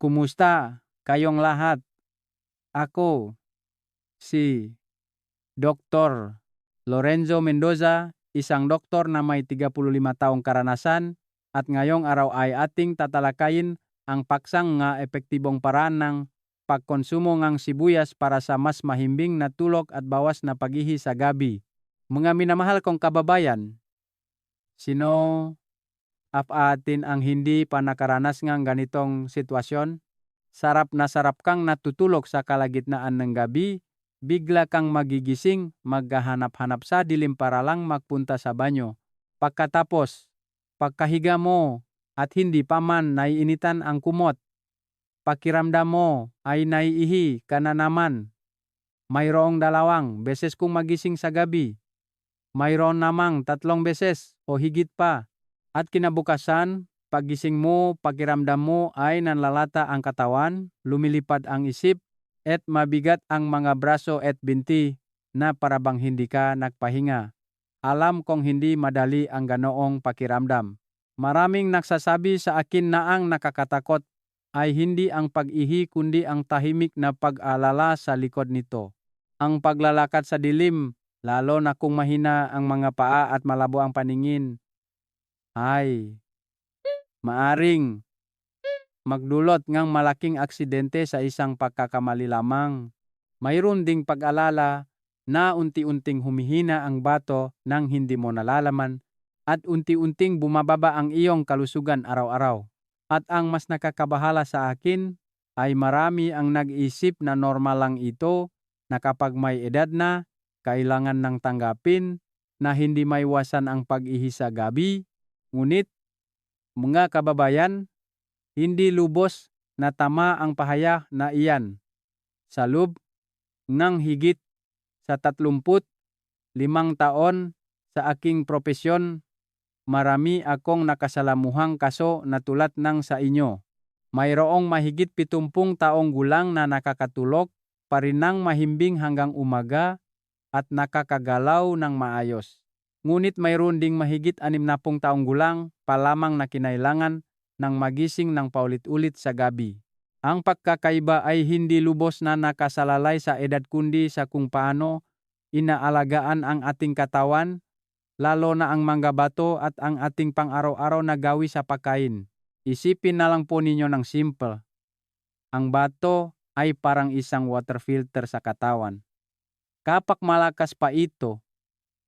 Kumusta kayong lahat? Ako, si Dr. Lorenzo Mendoza, isang doktor na may 35 taong karanasan at ngayong araw ay ating tatalakayin ang paksang nga epektibong paraan ng pagkonsumo ng sibuyas para sa mas mahimbing na tulog at bawas na pag-ihi sa gabi. Mga minamahal kong kababayan, sino atin ang hindi pa nakaranas ng ganitong sitwasyon? Sarap na sarap kang natutulog sa kalagitnaan ng gabi, bigla kang magigising, maghahanap-hanap sa dilim para lang magpunta sa banyo. Pagkatapos, pagkahiga mo at hindi pa man naiinitan ang kumot, pakiramdam mo ay naiihi ka na naman. Mayroong 2 beses kung magising sa gabi. Mayroon namang 3 beses o higit pa. At kinabukasan, paggising mo, pakiramdam mo ay nanlalata ang katawan, lumilipad ang isip, at mabigat ang mga braso at binti na parabang hindi ka nagpahinga. Alam kong hindi madali ang ganoong pakiramdam. Maraming nagsasabi sa akin na ang nakakatakot ay hindi ang pag-ihi kundi ang tahimik na pag-alala sa likod nito. Ang paglalakad sa dilim, lalo na kung mahina ang mga paa at malabo ang paningin, ay maaring magdulot ng malaking aksidente sa isang pagkakamali lamang. Mayroon ding pag-alala na unti-unting humihina ang bato nang hindi mo nalalaman at unti-unting bumababa ang iyong kalusugan araw-araw. At ang mas nakakabahala sa akin ay marami ang nag-isip na normal lang ito na kapag may edad na, kailangan ng tanggapin na hindi maiwasan ang pag-ihi sa gabi. Ngunit, mga kababayan, hindi lubos na tama ang pahayag na iyan. Sa loob ng higit sa 35 taon sa aking propesyon, marami akong nakasalamuhang kaso na tulad ng sa inyo. Mayroong mahigit 70 taong gulang na nakakatulog pa rin ng mahimbing hanggang umaga at nakakagalaw ng maayos. Ngunit mayroon ding mahigit 60 taong gulang pa lamang na kinailangan ng magising ng paulit-ulit sa gabi. Ang pagkakaiba ay hindi lubos na nakasalalay sa edad kundi sa kung paano inaalagaan ang ating katawan, lalo na ang mga bato at ang ating pang-araw-araw na gawi sa pagkain. Isipin na lang po ninyo ng simple. Ang bato ay parang isang water filter sa katawan. Kapag malakas pa ito,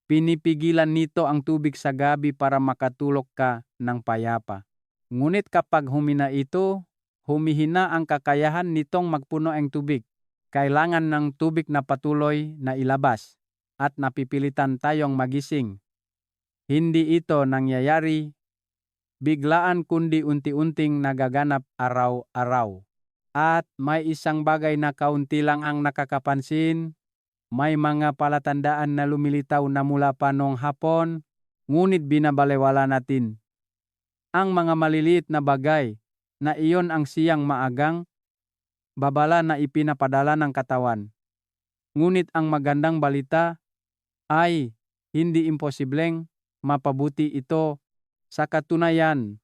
pinipigilan nito ang tubig sa gabi para makatulog ka ng payapa. Ngunit kapag humina ito, humihina ang kakayahan nitong magpuno ang tubig. Kailangan ng tubig na patuloy na ilabas at napipilitan tayong magising. Hindi ito nangyayari biglaan kundi unti-unting nagaganap araw-araw. At may isang bagay na kaunti lang ang nakakapansin. May mga palatandaan na lumilitaw na mula pa noong hapon, ngunit binabalewala natin. Ang mga maliliit na bagay na iyon ang siyang maagang babala na ipinapadala ng katawan. Ngunit ang magandang balita ay hindi imposibleng mapabuti ito. Sa katunayan,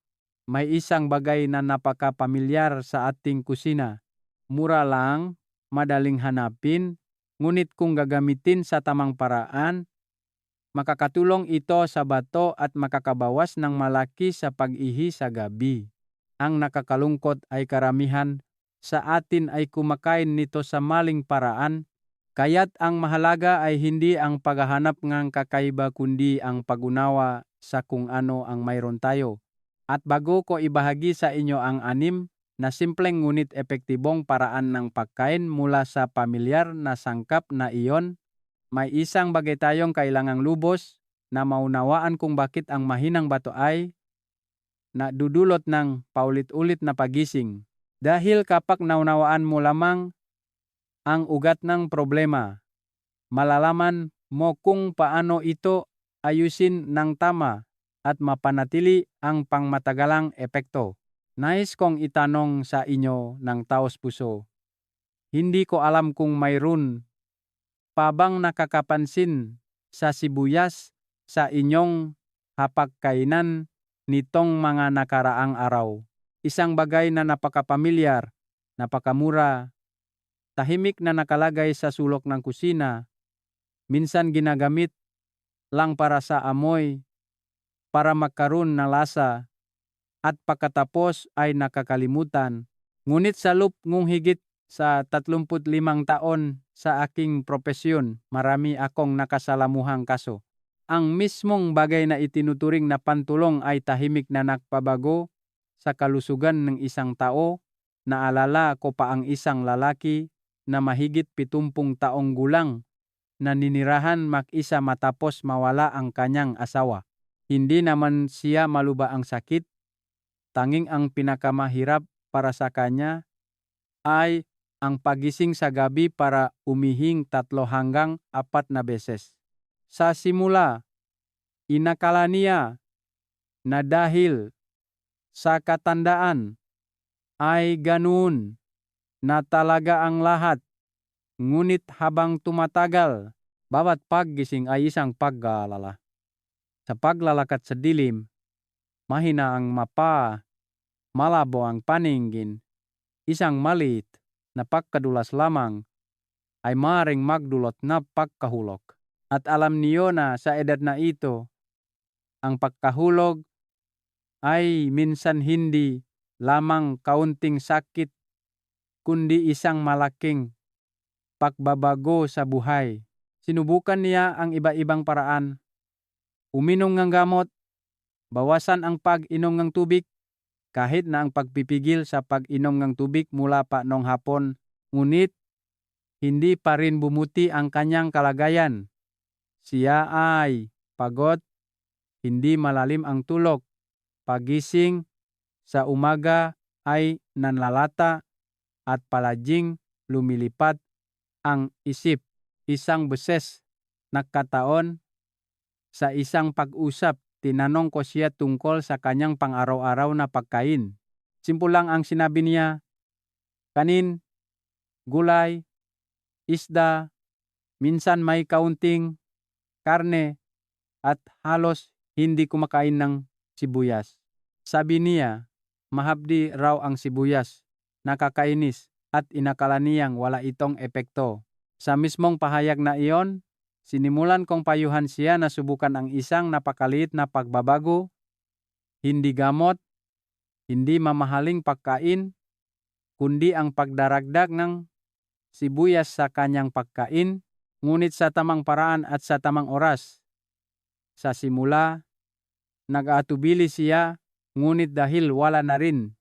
may isang bagay na napakapamilyar sa ating kusina. Mura lang, madaling hanapin, ngunit kung gagamitin sa tamang paraan, makakatulong ito sa bato at makakabawas ng malaki sa pag-ihi sa gabi. Ang nakakalungkot ay karamihan sa atin ay kumakain nito sa maling paraan, kaya't ang mahalaga ay hindi ang paghahanap ng kakaiba kundi ang pag-unawa sa kung ano ang mayroon tayo. At bago ko ibahagi sa inyo ang 6 na simpleng ngunit epektibong paraan ng pagkain mula sa pamilyar na sangkap na iyon, may isang bagay tayong kailangang lubos na maunawaan kung bakit ang mahinang bato ay nadudulot ng paulit-ulit na pagising. Dahil kapag naunawaan mo lamang ang ugat ng problema, malalaman mo kung paano ito ayusin ng tama at mapanatili ang pangmatagalang epekto. Nais kong itanong sa inyo ng taos puso. Hindi ko alam kung mayroon pa bang nakakapansin sa sibuyas sa inyong hapagkainan nitong mga nakaraang araw. Isang bagay na napakapamilyar napakamura, tahimik na nakalagay sa sulok ng kusina, minsan ginagamit lang para sa amoy, para magkaroon ng lasa, at pagkatapos ay nakakalimutan. Ngunit sa loob ng higit sa 35 taon sa aking propesyon, marami akong nakasalamuhang kaso. Ang mismong bagay na itinuturing na pantulong ay tahimik na nagpabago sa kalusugan ng isang tao. Naalala ko pa ang isang lalaki na mahigit 70 taong gulang na ninirahan mag-isa matapos mawala ang kanyang asawa. Hindi naman siya maluba ang sakit. Tanging ang pinakamahirap para sa kanya ay ang pagising sa gabi para umihing 3 hanggang 4 na beses. Sa simula, inakala niya na dahil sa katandaan ay ganoon na talaga ang lahat. Ngunit habang tumatagal, bawat paggising ay isang pag-aalala. Sa paglalakad sa dilim, mahina ang mapa, malabo ang paningin, isang maliit na pagkadulas lamang ay maaaring magdulot na pagkahulog. At alam niyo na sa edad na ito, ang pagkahulog ay minsan hindi lamang kaunting sakit, kundi isang malaking pagbabago sa buhay. Sinubukan niya ang iba-ibang paraan. Uminom ng gamot, bawasan ang pag-inom ng tubig, kahit na ang pagpipigil sa pag-inom ng tubig mula pa noong hapon, ngunit hindi pa rin bumuti ang kanyang kalagayan. Siya ay pagod, hindi malalim ang tulog, pagising sa umaga ay nanlalata at palaging lumilipad ang isip. Isang beses nagkataon sa isang pag-usap, tinanong ko siya tungkol sa kanyang pang-araw-araw na pagkain. Simple lang ang sinabi niya, kanin, gulay, isda, minsan may kaunting karne, at halos hindi kumakain ng sibuyas. Sabi niya, mahapdi raw ang sibuyas, nakakainis, at inakala niyang wala itong epekto. Sa mismong pahayag na iyon, sinimulan kong payuhan siya na subukan ang isang napakaliit na pagbabago, hindi gamot, hindi mamahaling pagkain, kundi ang pagdaragdag ng sibuyas sa kanyang pagkain, ngunit sa tamang paraan at sa tamang oras. Sa simula, nag-aatubili siya, ngunit dahil wala na rin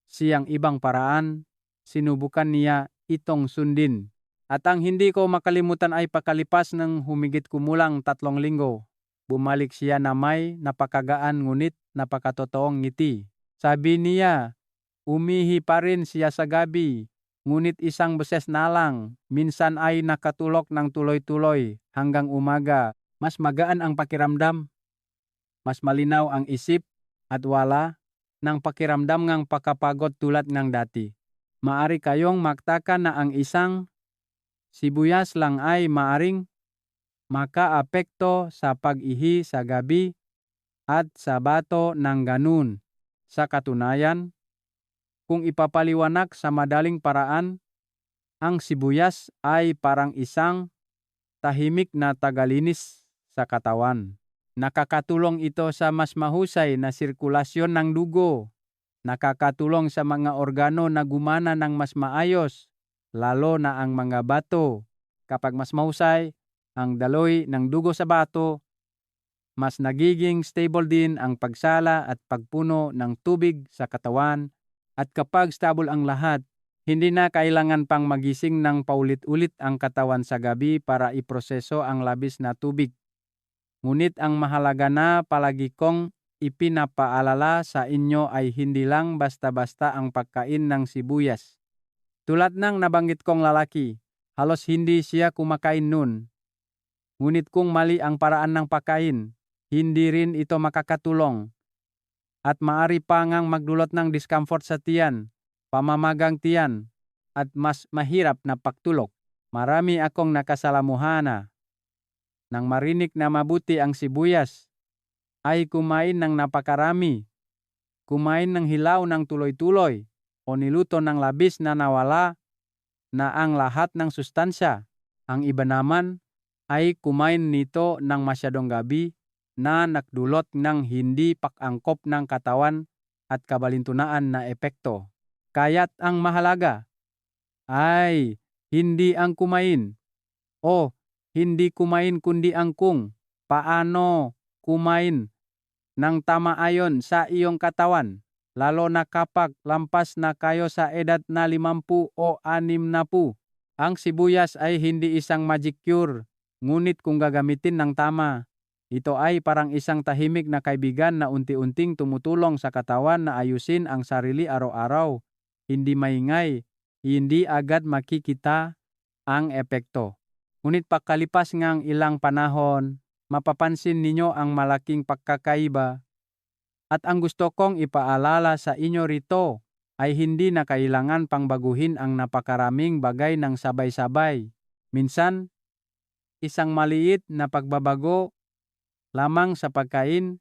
siyang ibang paraan, sinubukan niya itong sundin. At ang hindi ko makalimutan ay pakalipas ng humigit kumulang 3 linggo, bumalik siya na may napakagaan ngunit napakatotoong ngiti. Sabi niya, umihi pa rin siya sa gabi, ngunit isang beses na lang, minsan ay nakatulog ng tuloy-tuloy hanggang umaga. Mas magaan ang pakiramdam, mas malinaw ang isip, at wala ng pakiramdam ng pakapagod tulad ng dati. Maari kayong magtaka na ang isang sibuyas lang ay maaring makaapekto sa pag-ihi sa gabi at sa bato ng ganun. Sa katunayan, kung ipapaliwanag sa madaling paraan, ang sibuyas ay parang isang tahimik na tagalinis sa katawan. Nakakatulong ito sa mas mahusay na sirkulasyon ng dugo. Nakakatulong sa mga organo na gumana ng mas maayos, lalo na ang mga bato. Kapag mas mahusay ang daloy ng dugo sa bato, mas nagiging stable din ang pagsala at pagpuno ng tubig sa katawan. At kapag stable ang lahat, hindi na kailangan pang magising ng paulit-ulit ang katawan sa gabi para iproseso ang labis na tubig. Ngunit ang mahalaga na palagi kong ipinapaalala sa inyo ay hindi lang basta-basta ang pagkain ng sibuyas. Tulad ng nabanggit kong lalaki, halos hindi siya kumakain nun. Ngunit kung mali ang paraan ng pagkain, hindi rin ito makakatulong. At maari pa ngang magdulot ng discomfort sa tiyan, pamamagang tiyan, at mas mahirap na pagtulog. Marami akong nakasalamuhana. Nang marinig na mabuti ang sibuyas, ay kumain ng napakarami. Kumain ng hilaw ng tuloy-tuloy o niluto ng labis na nawala na ang lahat ng sustansya. Ang iba naman ay kumain nito ng masyadong gabi na nagdulot ng hindi pag-angkop ng katawan at kabalintunaan na epekto. Kaya't ang mahalaga ay hindi ang kumain o hindi kumain kundi ang kung paano kumain ng tama ayon sa iyong katawan, lalo na kapag lampas na kayo sa edad na 50 o 60. Ang sibuyas ay hindi isang magic cure, ngunit kung gagamitin ng tama, ito ay parang isang tahimik na kaibigan na unti-unting tumutulong sa katawan na ayusin ang sarili araw-araw. Hindi maingay, hindi agad makikita ang epekto. Ngunit pagkalipas ng ilang panahon, mapapansin ninyo ang malaking pagkakaiba. At ang gusto kong ipaalala sa inyo rito ay hindi na kailangan pang baguhin ang napakaraming bagay ng sabay-sabay. Minsan, isang maliit na pagbabago lamang sa pagkain,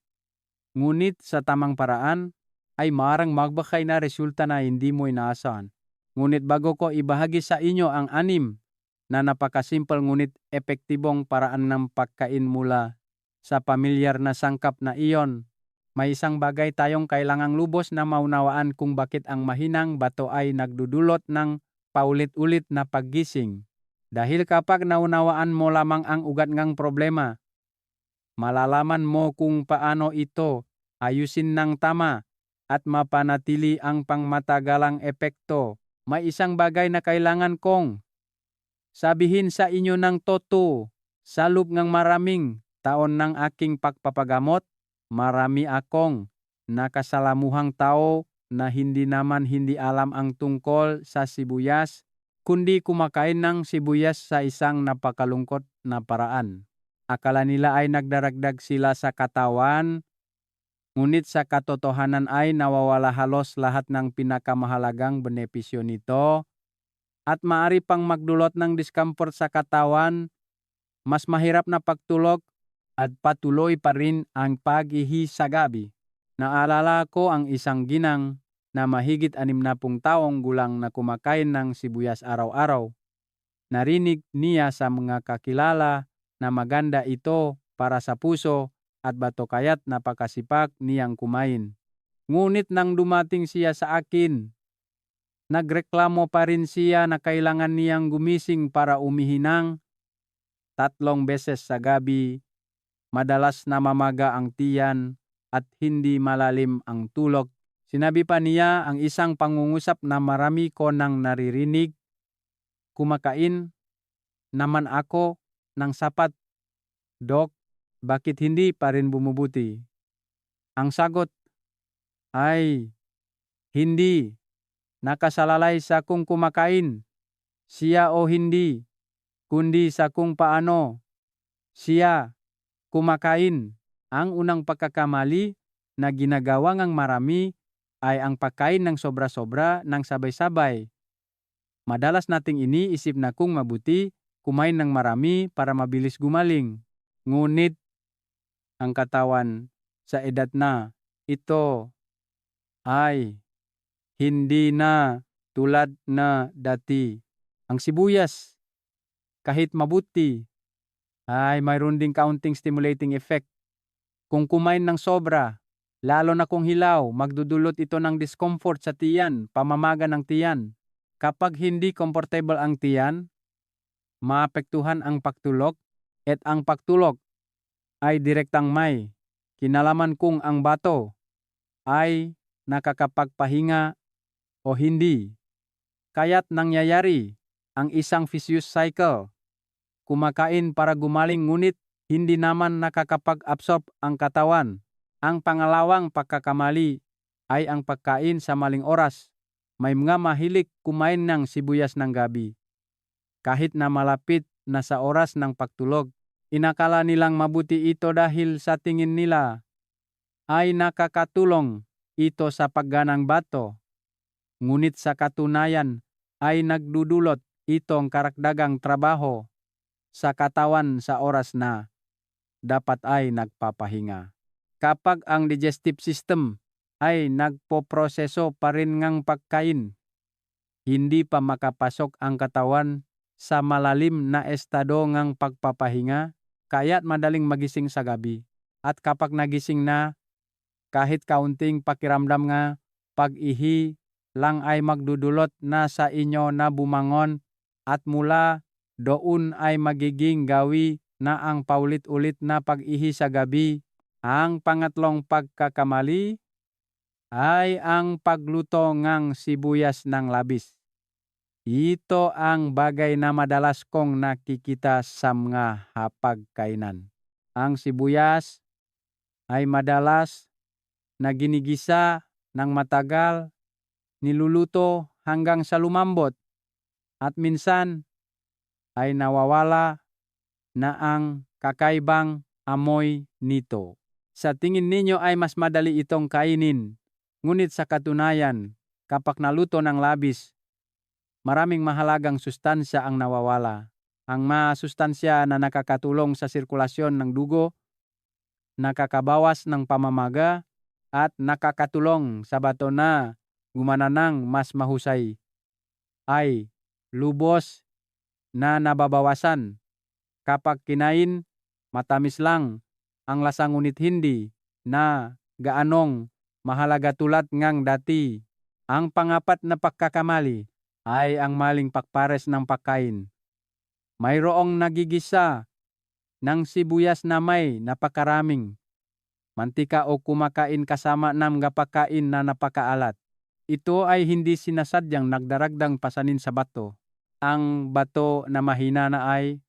ngunit sa tamang paraan, ay maarang magbakay na resulta na hindi mo inaasahan. Ngunit bago ko ibahagi sa inyo ang 6 na napakasimple ngunit epektibong paraan ng pagkain mula sa pamilyar na sangkap na iyon, may isang bagay tayong kailangang lubos na maunawaan kung bakit ang mahinang bato ay nagdudulot ng paulit-ulit na paggising. Dahil kapag naunawaan mo lamang ang ugat ng problema, malalaman mo kung paano ito ayusin ng tama at mapanatili ang pangmatagalang epekto. May isang bagay na kailangan kong sabihin sa inyo ng totoo. Sa loob ng maraming taon ng aking pagpapagamot, marami akong nakasalamuhang tao na hindi alam ang tungkol sa sibuyas, kundi kumakain ng sibuyas sa isang napakalungkot na paraan. Akala nila ay nagdaragdag sila sa katawan, ngunit sa katotohanan ay nawawala halos lahat ng pinakamahalagang benepisyo nito at maaari pang magdulot ng discomfort sa katawan, mas mahirap na pagtulog at patuloy pa rin ang pag-ihi sa gabi. Naalala ko ang isang ginang na mahigit 60 taong gulang na kumakain ng sibuyas araw-araw. Narinig niya sa mga kakilala na maganda ito para sa puso at bato kaya't napakasipag niyang kumain. Ngunit nang dumating siya sa akin, nagreklamo pa rin siya na kailangan niyang gumising para umihinang 3 beses sa gabi. Madalas namamaga ang tiyan at hindi malalim ang tulog. Sinabi pa niya ang isang pangungusap na marami ko nang naririnig. Kumakain naman ako ng sapat. Dok, bakit hindi pa rin bumubuti? Ang sagot ay hindi. Nakasalalay sa kung kumakain siya o hindi, kundi sa kung paano siya kumakain. Ang unang pagkakamali na ginagawa ng marami ay ang pagkain ng sobra-sobra ng sabay-sabay. Madalas nating iniisip na kung mabuti, kumain ng marami para mabilis gumaling. Ngunit ang katawan sa edad na ito ay hindi na tulad na dati. Ang sibuyas, kahit mabuti, ay mayroon ding kaunting stimulating effect. Kung kumain ng sobra, lalo na kung hilaw, magdudulot ito ng discomfort sa tiyan, pamamaga ng tiyan. Kapag hindi comfortable ang tiyan, maapektuhan ang pagtulog at ang pagtulog ay direktang may kinalaman kung ang bato ay nakakapagpahinga o hindi. Kaya't nangyayari ang isang vicious cycle. Kumakain para gumaling ngunit hindi naman nakakapag-absorb ang katawan. Ang pangalawang pagkakamali ay ang pagkain sa maling oras. May mga mahilig kumain ng sibuyas ng gabi. Kahit na malapit na sa oras ng pagtulog, inakala nilang mabuti ito dahil sa tingin nila ay nakakatulong ito sa pagganang bato. Ngunit sa katunayan ay nagdudulot itong karagdagang trabaho sa katawan sa oras na dapat ay nagpapahinga. Kapag ang digestive system ay nagpoproseso pa rin ngang pagkain. Hindi pa makapasok ang katawan sa malalim na estado ngang pagpapahinga, kaya't madaling magising sa gabi. At kapag nagising na, kahit kaunting pakiramdam nga pag-ihi lang ay magdudulot na sa inyo na bumangon at mula doon ay magiging gawi na ang paulit-ulit na pag-ihi sa gabi. Ang pangatlong pagkakamali ay ang pagluto ng sibuyas ng labis. Ito ang bagay na madalas kong nakikita sa mga hapagkainan. Ang sibuyas ay madalas na ginigisa ng matagal, niluluto hanggang sa lumambot, at minsan ay nawawala na ang kakaibang amoy nito. Sa tingin ninyo ay mas madali itong kainin, ngunit sa katunayan, kapag naluto ng labis, maraming mahalagang sustansya ang nawawala. Ang mga sustansya na nakakatulong sa sirkulasyon ng dugo, nakakabawas ng pamamaga, at nakakatulong sa bato na gumana ng mas mahusay ay lubos na nababawasan. Kapag kinain, matamis lang ang lasa ngunit hindi na gaanong mahalaga tulad ngang dati. Ang pangapat na pagkakamali ay ang maling pagpares ng pagkain. Mayroong nagigisa ng sibuyas na may napakaraming mantika o kumakain kasama ng pagkain na napakaalat. Ito ay hindi sinasadyang nagdaragdang pasanin sa bato. Ang bato na mahina na ay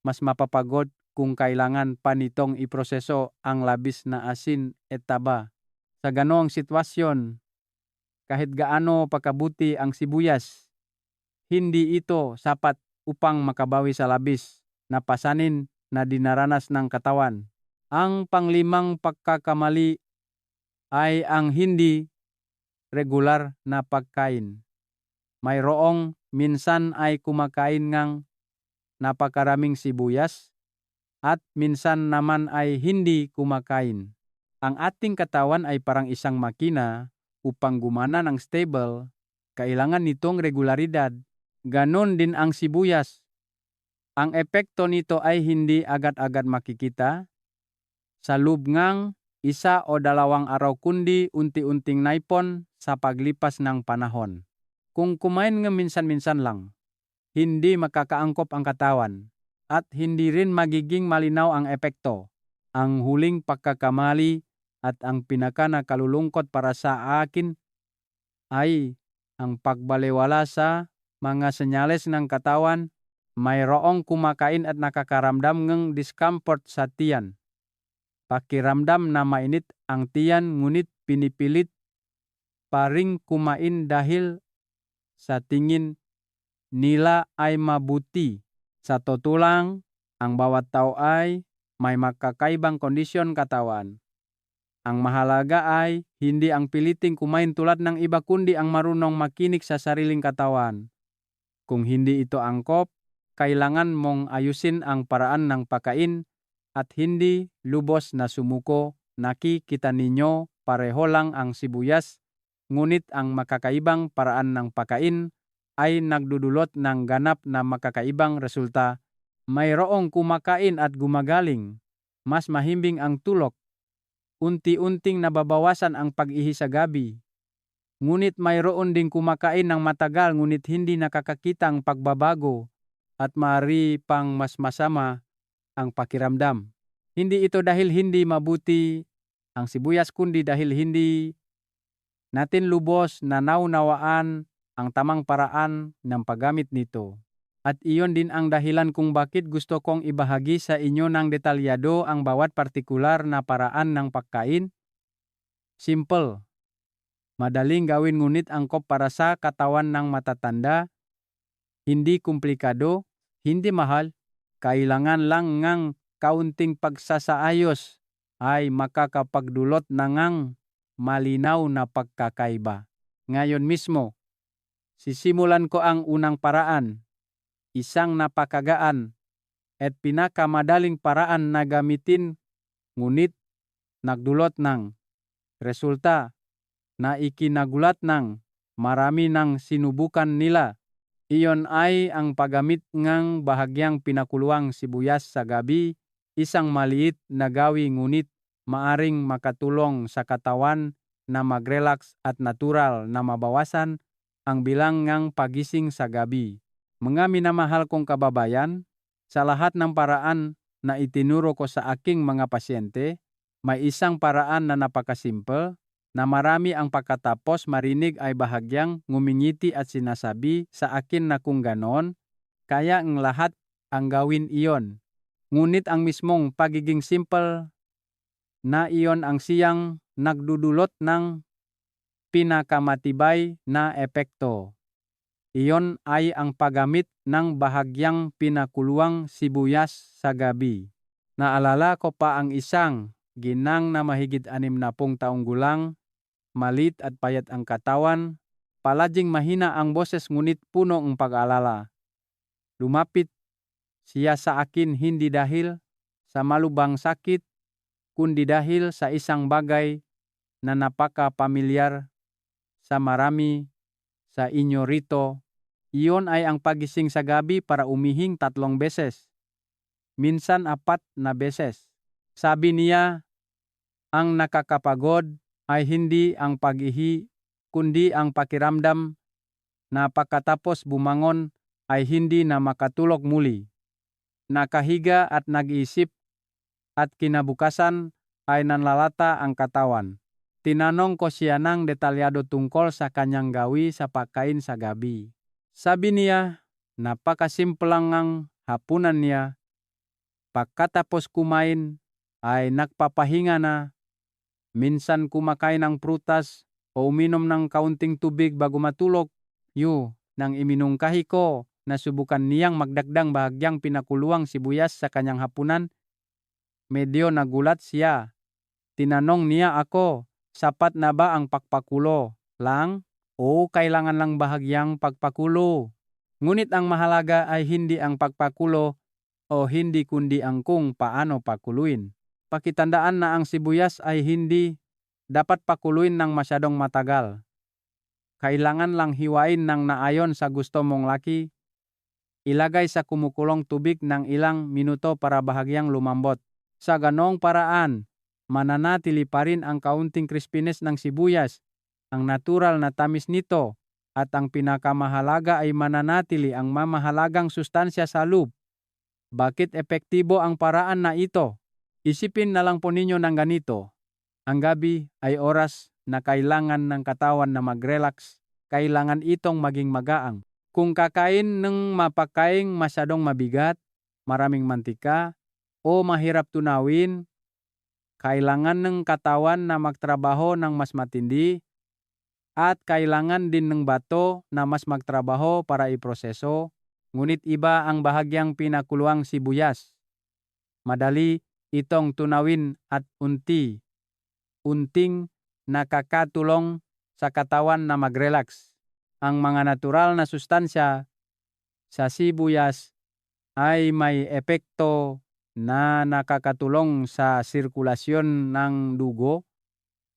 mas mapapagod kung kailangan pa nitong iproseso ang labis na asin at taba. Sa ganoong sitwasyon, kahit gaano pakabuti ang sibuyas, hindi ito sapat upang makabawi sa labis na pasanin na dinaranas ng katawan. Ang panglimang pagkakamali ay ang hindi regular na pagkain. Mayroong minsan ay kumakain ngang napakaraming sibuyas at minsan naman ay hindi kumakain. Ang ating katawan ay parang isang makina. Upang gumana ng stable, kailangan nitong regularidad. Ganon din ang sibuyas. Ang epekto nito ay hindi agad-agad makikita sa loob ngang 1 o 2 araw, kundi unti-unting naipon sa paglipas ng panahon. Kung kumain nga minsan-minsan lang, hindi makakaangkop ang katawan at hindi rin magiging malinaw ang epekto. Ang huling pagkakamali at ang pinaka-nakalulungkot para sa akin ay ang pagbalewala sa mga senyales ng katawan. Mayroong kumakain at nakakaramdam ng discomfort sa tiyan. Pakiramdam na mainit ang tiyan ngunit pinipilit pa ring kumain dahil sa tingin nila ay mabuti. Sa totoo lang, ang bawat tao ay may makakaibang kondisyon katawan. Ang mahalaga ay hindi ang piliting kumain tulad ng iba kundi ang marunong makinig sa sariling katawan. Kung hindi ito angkop, kailangan mong ayusin ang paraan ng pagkain at hindi lubos na sumuko. Nakikita ninyo pareho lang ang sibuyas, ngunit ang makakaibang paraan ng pagkain ay nagdudulot ng ganap na makakaibang resulta. Mayroong kumakain at gumagaling. Mas mahimbing ang tulog. Unti-unting nababawasan ang pag-ihi sa gabi. Ngunit mayroon ding kumakain ng matagal ngunit hindi nakakakitang pagbabago at maaari pang mas masama ang pakiramdam. Hindi ito dahil hindi mabuti ang sibuyas kundi dahil hindi natin lubos na naunawaan ang tamang paraan ng paggamit nito. At iyon din ang dahilan kung bakit gusto kong ibahagi sa inyo ng detalyado ang bawat partikular na paraan ng pagkain. Simple, madaling gawin ngunit angkop para sa katawan ng matatanda. Hindi komplikado, hindi mahal, kailangan lang ngang kaunting pagsasaayos ay makakapagdulot na ngang malinaw na pagkakaiba. Ngayon mismo, sisimulan ko ang unang paraan. Isang napakagaan at pinakamadaling paraan na gamitin ngunit nagdulot ng resulta na ikinagulat ng marami ng sinubukan nila. Iyon ay ang paggamit ng bahagyang pinakuluang sibuyas sa gabi, isang maliit na gawi ngunit maaring makatulong sa katawan na mag-relax at natural na mabawasan ang bilang ng pagising sa gabi. Mga minamahal kong kababayan, sa lahat ng paraan na itinuro ko sa aking mga pasyente, may isang paraan na napakasimple na marami ang pagkatapos marinig ay bahagyang ngumingiti at sinasabi sa akin na kung ganon, kaya ang lahat ang gawin iyon. Ngunit ang mismong pagiging simple na iyon ang siyang nagdudulot ng pinakamatibay na epekto. Iyon ay ang paggamit ng bahagyang pinakuluang sibuyas sa gabi. Naalala ko pa ang isang ginang na mahigit 60 taong gulang, malit at payat ang katawan, palaging mahina ang boses ngunit puno ng pag-alala. Lumapit siya sa akin hindi dahil sa malubhang sakit, kundi dahil sa isang bagay na napaka-pamilyar sa marami sa inyo rito. Iyon ay ang pagising sa gabi para umihing 3 beses, minsan 4 na beses. Sabi niya, ang nakakapagod ay hindi ang pag-ihi, kundi ang pakiramdam na pagkatapos bumangon ay hindi na makatulog muli. Nakahiga at nag-iisip at kinabukasan ay nanlalata ang katawan. Tinanong ko siya ng detalyado tungkol sa kanyang gawi sa pagkain sa gabi. Sabi niya, napakasimple lang ang hapunan niya. Pagkatapos kumain ay nagpapahinga na. Minsan kumakain ng prutas o uminom ng kaunting tubig bago matulog. Nang iminungkahi ko na subukan niyang magdagdag bahagyang pinakuluang sibuyas sa kanyang hapunan, medyo nagulat siya. Tinanong niya ako, sapat na ba ang pagpakulo lang? O kailangan lang bahagyang pagpakulo? Ngunit ang mahalaga ay hindi ang pagpakulo o hindi kundi ang kung paano pakuluin. Pakitandaan na ang sibuyas ay hindi dapat pakuluin ng masyadong matagal. Kailangan lang hiwain ng naayon sa gusto mong laki. Ilagay sa kumukulong tubig ng ilang minuto para bahagyang lumambot. Sa ganong paraan, mananatili pa rin ang kaunting crispiness ng sibuyas, ang natural na tamis nito, at ang pinakamahalaga ay mananatili ang mamahalagang sustansya sa loob. Bakit epektibo ang paraan na ito? Isipin na lang po ninyo ng ganito. Ang gabi ay oras na kailangan ng katawan na mag-relax. Kailangan itong maging magaang. Kung kakain ng mapakaing masyadong mabigat, maraming mantika, o mahirap tunawin, kailangan ng katawan na magtrabaho ng mas matindi, at kailangan din ng bato na mas magtrabaho para iproseso, ngunit iba ang bahagyang pinakuluang sibuyas. Madali itong tunawin at unting nakakatulong sa katawan na mag-relax. Ang mga natural na sustansya sa sibuyas ay may epekto na nakakatulong sa sirkulasyon ng dugo,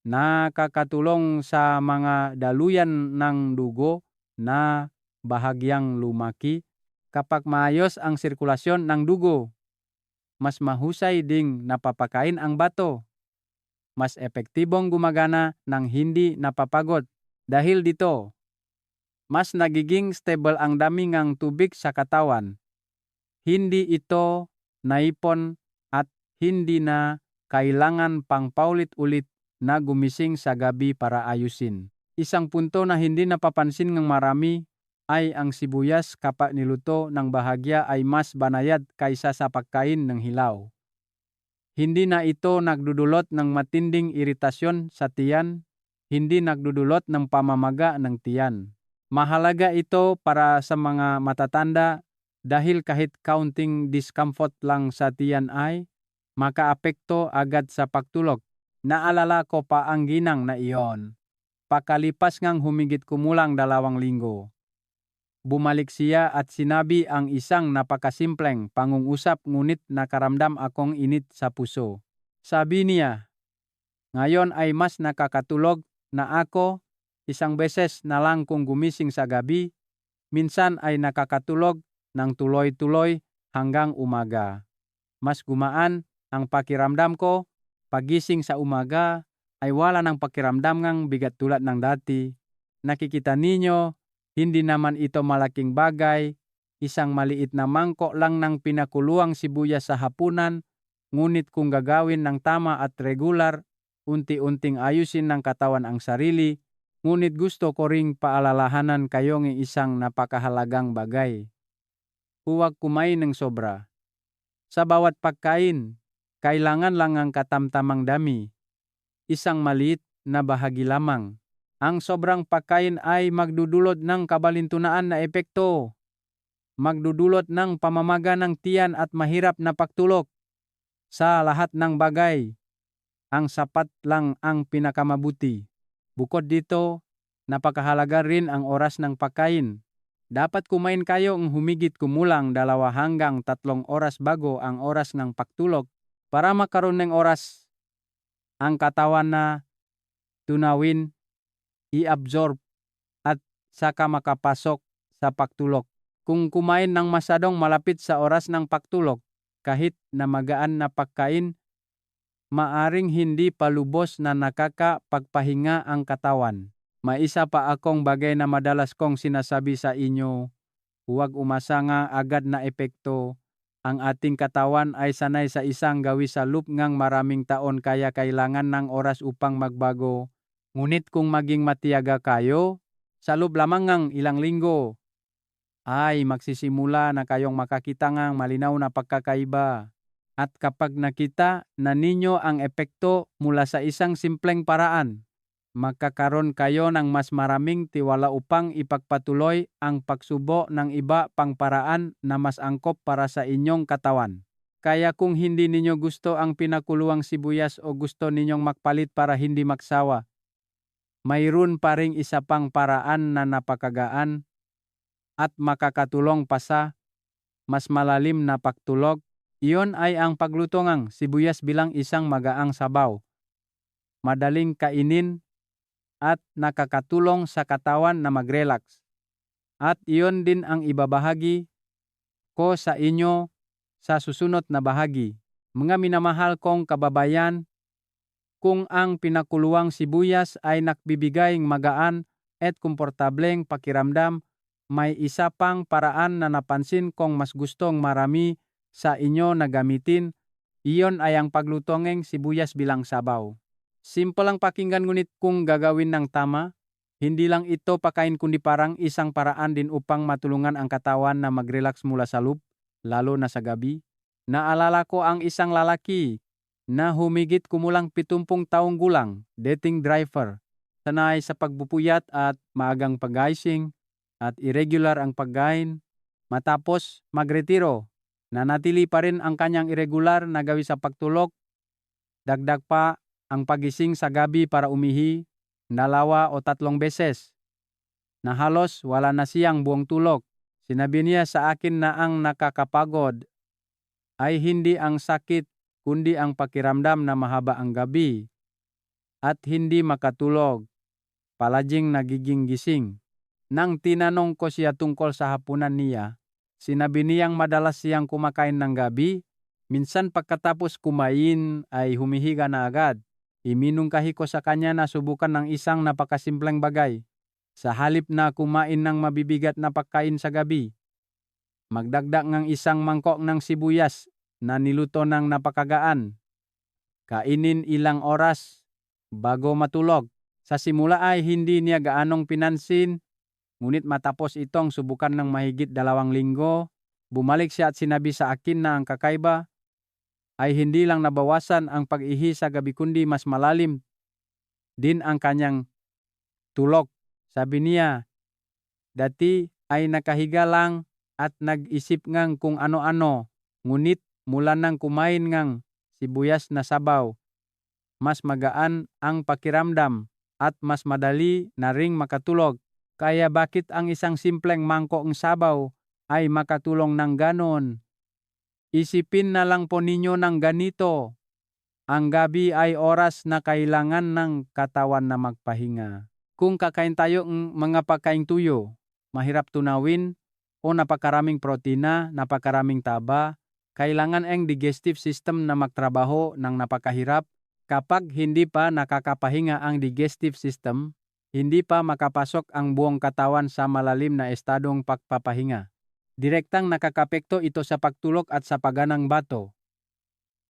nakakatulong sa mga daluyan ng dugo na bahagyang lumaki. Kapag maayos ang sirkulasyon ng dugo, mas mahusay ding napapakain ang bato. Mas epektibong gumagana ng hindi napapagod. Dahil dito, mas nagiging stable ang dami ng tubig sa katawan. Hindi ito naipon at hindi na kailangan pang paulit-ulit na gumising sa gabi para ayusin. Isang punto na hindi napapansin ng marami ay ang sibuyas kapag niluto ng bahagya ay mas banayad kaysa sa pagkain ng hilaw. Hindi na ito nagdudulot ng matinding iritasyon sa tiyan, hindi nagdudulot ng pamamaga ng tiyan. Mahalaga ito para sa mga matatanda dahil kahit kaunting discomfort lang sa tiyan ay makaapekto agad sa pagtulog. Naalala ko pa ang ginang na iyon. Pakalipas ngang humigit kumulang 2 linggo. Bumalik siya at sinabi ang isang napakasimpleng pangungusap ngunit nakaramdam akong init sa puso. Sabi niya, ngayon ay mas nakakatulog na ako, isang beses na lang kung gumising sa gabi, minsan ay nakakatulog ng tuloy-tuloy hanggang umaga. Mas gumaan ang pakiramdam ko, pagising sa umaga ay wala ng pakiramdam ngang bigat tulad ng dati. Nakikita ninyo, hindi naman ito malaking bagay, isang maliit na mangkok lang ng pinakuluang sibuyas sa hapunan, ngunit kung gagawin ng tama at regular, unti-unting ayusin ng katawan ang sarili, ngunit gusto ko ring paalalahanan kayong isang napakahalagang bagay. Huwag kumain ng sobra. Sa bawat pagkain, kailangan lang ang katamtamang dami, isang maliit na bahagi lamang. Ang sobrang pagkain ay magdudulot ng kabalintunaan na epekto. Magdudulot ng pamamaga ng tiyan at mahirap na pagtulog. Sa lahat ng bagay, ang sapat lang ang pinakamabuti. Bukod dito, napakahalaga rin ang oras ng pagkain. Dapat kumain kayo ng humigit kumulang 2 hanggang 3 oras bago ang oras ng pagtulog para makaroon ng oras ang katawan na tunawin, i-absorb at saka makapasok sa pagtulog. Kung kumain ng masyadong malapit sa oras ng pagtulog, kahit na magaan na pagkain, maaring hindi palubos na nakakapagpahinga ang katawan. May isa pa akong bagay na madalas kong sinasabi sa inyo, huwag umasa nga agad na epekto. Ang ating katawan ay sanay sa isang gawi sa loop ngang maraming taon kaya kailangan ng oras upang magbago. Ngunit kung maging matiyaga kayo, sa loob lamang ng ilang linggo, ay magsisimula na kayong makakita ng malinaw na pagkakaiba. At kapag nakita na ninyo ang epekto mula sa isang simpleng paraan, magkakaroon kayo ng mas maraming tiwala upang ipagpatuloy ang pagsubo ng iba pang paraan na mas angkop para sa inyong katawan. Kaya kung hindi ninyo gusto ang pinakuluang sibuyas o gusto ninyong magpalit para hindi magsawa, mayroon pa ring isa pang paraan na napakagaan at makakatulong pa sa mas malalim na pagtulog. Iyon ay ang pagluto ng sibuyas bilang isang magaang sabaw. Madaling kainin at nakakatulong sa katawan na mag-relax. At iyon din ang ibabahagi ko sa inyo sa susunod na bahagi. Mga minamahal kong kababayan, kung ang pinakuluang sibuyas ay nakbibigay magaan at komportableng pakiramdam, may isa pang paraan na napansin kong mas gustong marami sa inyo na gamitin, iyon ay ang pagluto ng sibuyas bilang sabaw. Simple lang pakinggan ngunit kung gagawin ng tama, hindi lang ito pakain kundi parang isang paraan din upang matulungan ang katawan na mag-relax mula sa loop, lalo na sa gabi. Naalala ko ang isang lalaki na humigit kumulang 70 taong gulang, dating driver, sanay sa pagbupuyat at maagang paggising at irregular ang pagkain. Matapos magretiro, nanatili pa rin ang kanyang irregular na gawi sa pagtulog. Dagdag pa ang pagising sa gabi para umihi 2 o 3 beses, na halos wala na siyang buong tulog. Sinabi niya sa akin na ang nakakapagod ay hindi ang sakit kundi ang pakiramdam na mahaba ang gabi at hindi makatulog, palaging nagiging gising. Nang tinanong ko siya tungkol sa hapunan niya, sinabi niyang madalas siyang kumakain ng gabi, minsan pagkatapos kumain ay humihiga na agad. Iminungkahi ko sa kanya na subukan ng isang napakasimpleng bagay. Sa halip na kumain ng mabibigat na pagkain sa gabi, magdagdag ng isang mangkok ng sibuyas na niluto ng napakagaan. Kainin ilang oras bago matulog. Sa simula ay hindi niya gaanong pinansin, ngunit matapos itong subukan ng mahigit 2 linggo, bumalik siya at sinabi sa akin na ang kakaiba ay hindi lang nabawasan ang pag-ihi sa gabi kundi mas malalim din ang kanyang tulog. Sabi niya, dati ay nakahiga lang at nag-isip ngang kung ano-ano, ngunit mula nang kumain ngang sibuyas na sabaw, mas magaan ang pakiramdam at mas madali na ring makatulog. Kaya bakit ang isang simpleng mangkok ng sabaw ay makatulong ng ganon? Isipin na lang po ninyo ng ganito. Ang gabi ay oras na kailangan ng katawan na magpahinga. Kung kakain tayo ng mga pagkaing tuyo, mahirap tunawin o napakaraming protina, napakaraming taba, kailangan ang digestive system na magtrabaho ng napakahirap. Kapag hindi pa nakakapahinga ang digestive system, hindi pa makapasok ang buong katawan sa malalim na estadong pagpapahinga. Direktang nakakapekto ito sa pagtulog at sa pagganang bato.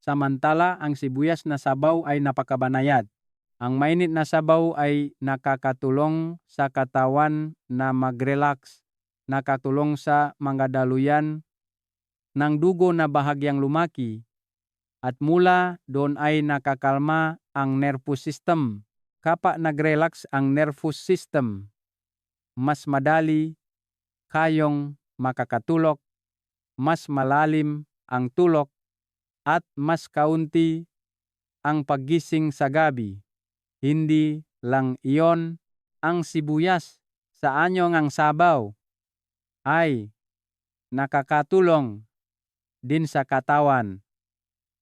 Samantala, ang sibuyas na sabaw ay napakabanayad. Ang mainit na sabaw ay nakakatulong sa katawan na mag-relax, nakatulong sa mga daluyan ng dugo na bahagyang lumaki, at mula doon ay nakakalma ang nervous system. Kapag nag-relax ang nervous system, mas madali kayong makakatulog, mas malalim ang tulog, at mas kaunti ang paggising sa gabi. Hindi lang iyon, ang sibuyas sa anyong ang sabaw ay nakakatulong din sa katawan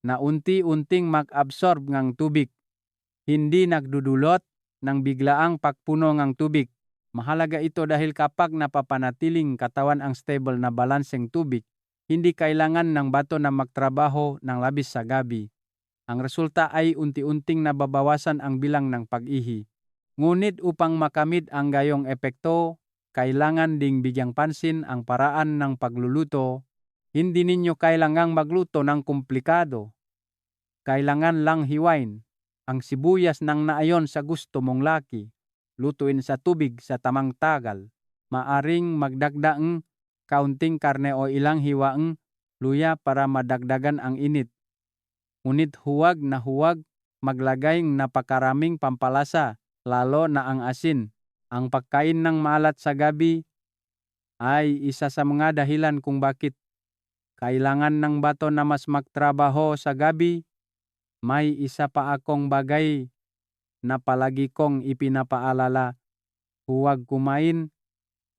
na unti-unting mag-absorb ng tubig. Hindi nagdudulot ng biglaang pagpuno ng tubig. Mahalaga ito dahil kapag napapanatiling katawan ang stable na balanseng tubig, hindi kailangan ng bato na magtrabaho ng labis sa gabi. Ang resulta ay unti-unting nababawasan ang bilang ng pag-ihi. Ngunit upang makamit ang gayong epekto, kailangan ding bigyang pansin ang paraan ng pagluluto. Hindi ninyo kailangang magluto ng komplikado. Kailangan lang hiwain ang sibuyas ng naayon sa gusto mong laki. Lutuin sa tubig sa tamang tagal. Maaring magdagdaang kaunting karne o ilang hiwaang luya para madagdagan ang init. Ngunit huwag na huwag maglagay ng napakaraming pampalasa, lalo na ang asin. Ang pagkain ng maalat sa gabi ay isa sa mga dahilan kung bakit kailangan ng bato na mas magtrabaho sa gabi. May isa pa akong bagay na palagi kong ipinapaalala. Huwag kumain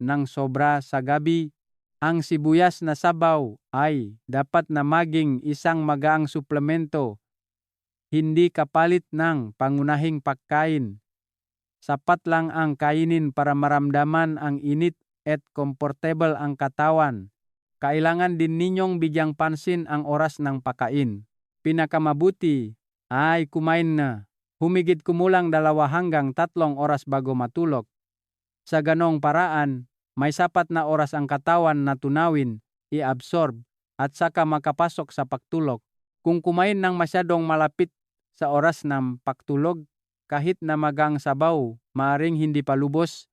ng sobra sa gabi. Ang sibuyas na sabaw ay dapat na maging isang magaang suplemento, hindi kapalit ng pangunahing pagkain. Sapat lang ang kainin para maramdaman ang init at comfortable ang katawan. Kailangan din ninyong bigyang pansin ang oras ng pagkain. Pinakamabuti ay kumain na humigit kumulang 2 hanggang 3 oras bago matulog. Sa ganong paraan, may sapat na oras ang katawan na tunawin, i-absorb, at saka makapasok sa pagtulog. Kung kumain ng masyadong malapit sa oras ng pagtulog, kahit na magang sabaw, maaring hindi pa lubos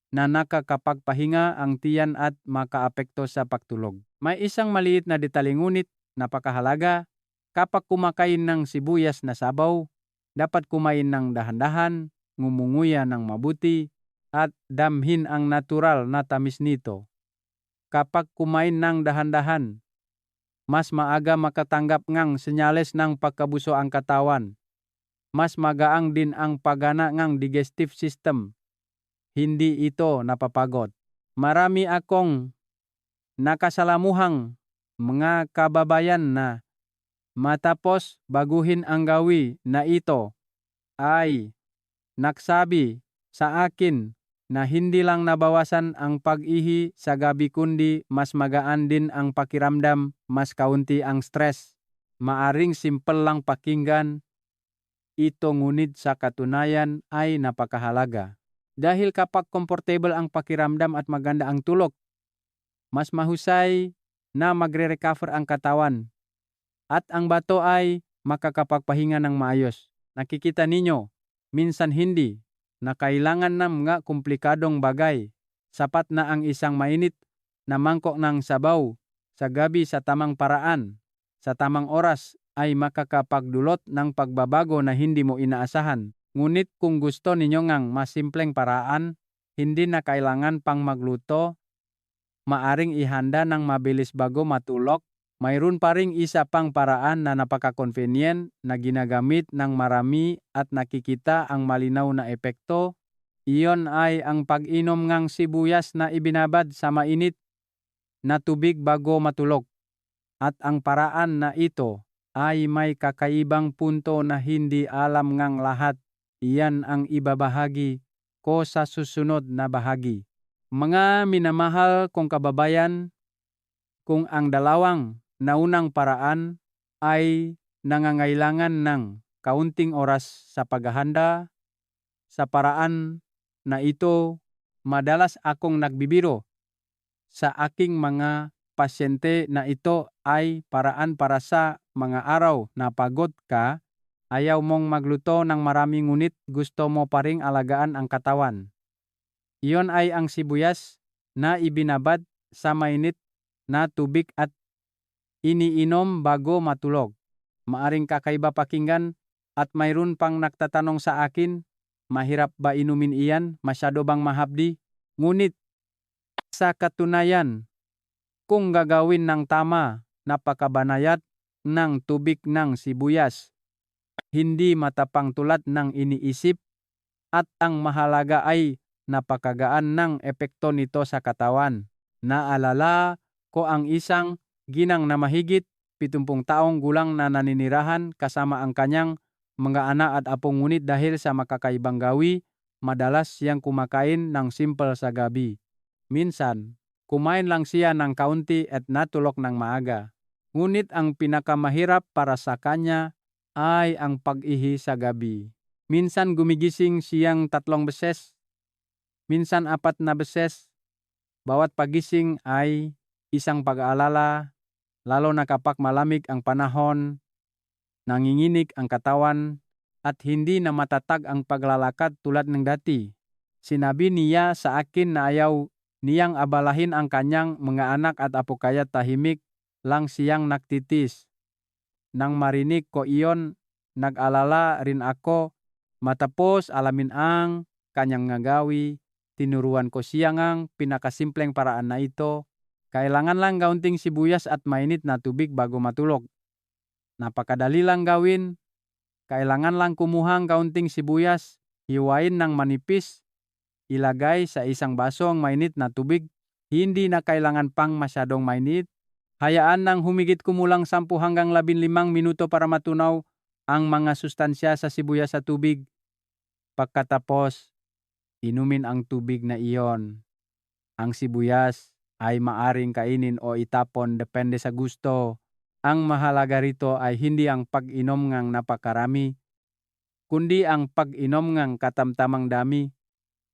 na nakakapagpahinga ang tiyan at makaapekto sa pagtulog. May isang maliit na detalye ngunit napakahalaga. Kapag kumakain ng sibuyas na sabaw, dapat kumain ng dahan-dahan, ngumunguya ng mabuti, at damhin ang natural na tamis nito. Kapag kumain ng dahan-dahan, mas maaga makatanggap ng senyales ng pagkabuso ang katawan. Mas magaang din ang paggana ng digestive system. Hindi ito napapagod. Marami akong nakasalamuhang mga kababayan na matapos baguhin ang gawi na ito ay nagsabi sa akin na hindi lang nabawasan ang pag-ihi sa gabi kundi mas magaan din ang pakiramdam, mas kaunti ang stress. Maaring simple lang pakinggan ito ngunit sa katunayan ay napakahalaga. Dahil kapag comfortable ang pakiramdam at maganda ang tulog, mas mahusay na magre-recover ang katawan. At ang bato ay makakapagpahinga ng maayos. Nakikita ninyo, minsan hindi, na kailangan ng mga komplikadong bagay. Sapat na ang isang mainit na mangkok ng sabaw sa gabi sa tamang paraan, sa tamang oras ay makakapagdulot ng pagbabago na hindi mo inaasahan. Ngunit kung gusto ninyo ngang mas simpleng paraan, hindi na kailangan pang magluto, maaring ihanda ng mabilis bago matulog. Mayroon pa ring isa pang paraan na napaka-convenient na ginagamit ng marami at nakikita ang malinaw na epekto. Iyon ay ang pag-inom ng sibuyas na ibinabad sa mainit na tubig bago matulog. At ang paraan na ito ay may kakaibang punto na hindi alam ngang lahat. Iyan ang ibabahagi ko sa susunod na bahagi. Mga minamahal kong kababayan, kung ang dalawang naunang paraan ay nangangailangan ng kaunting oras sa paghahanda, sa paraan na ito, madalas akong nagbibiro sa aking mga pasyente na ito ay paraan para sa mga araw na pagod ka, ayaw mong magluto ng marami ngunit gusto mo pa ring alagaan ang katawan. Iyon ay ang sibuyas na ibinabad sa mainit na tubig at iniinom bago matulog. Maaring kakaiba pakinggan at mayroon pang nagtatanong sa akin, mahirap ba inumin iyan? Masyado bang mahapdi? Ngunit sa katunayan, kung gagawin ng tama, napakabanayad ng tubig ng sibuyas, hindi matapang tulad ng iniisip, at ang mahalaga ay napakagaan ng epekto nito sa katawan. Naalala ko ang isang ginang na mahigit 70 taong gulang na naninirahan kasama ang kanyang mga anak at apo, ngunit dahil sa makakaibang gawi, madalas siyang kumakain ng simple sa gabi. Minsan, kumain lang siya ng kaunti at natulog ng maaga. Ngunit ang pinakamahirap para sa kanya ay ang pag-ihi sa gabi. Minsan gumigising siyang 3 beses, minsan 4 na beses. Bawat pagising ay isang pag-aalala, lalo na kapag malamig ang panahon, nanginginig ang katawan, at hindi na matatag ang paglalakad tulad ng dati. Sinabi niya sa akin na ayaw niyang abalahin ang kanyang mga anak at apo kaya tahimik lang siyang nagtitis. Nang marinig ko iyon, nag-alala rin ako. Matapos alamin ang kanyang ngagawi, tinuruan ko siya ngang pinakasimpleng paraan na ito. Kailangan lang kaunting sibuyas at mainit na tubig bago matulog. Napakadali lang gawin. Kailangan lang kumuhang kaunting sibuyas, hiwain ng manipis, ilagay sa isang baso ang mainit na tubig. Hindi na kailangan pang masyadong mainit. Hayaan ng humigit kumulang 10 hanggang 15 minuto para matunaw ang mga sustansya sa sibuyas sa tubig. Pagkatapos, inumin ang tubig na iyon. Ang sibuyas ay maaring kainin o itapon depende sa gusto. Ang mahalaga rito ay hindi ang pag-inom ngang napakarami, kundi ang pag-inom ngang katamtamang dami.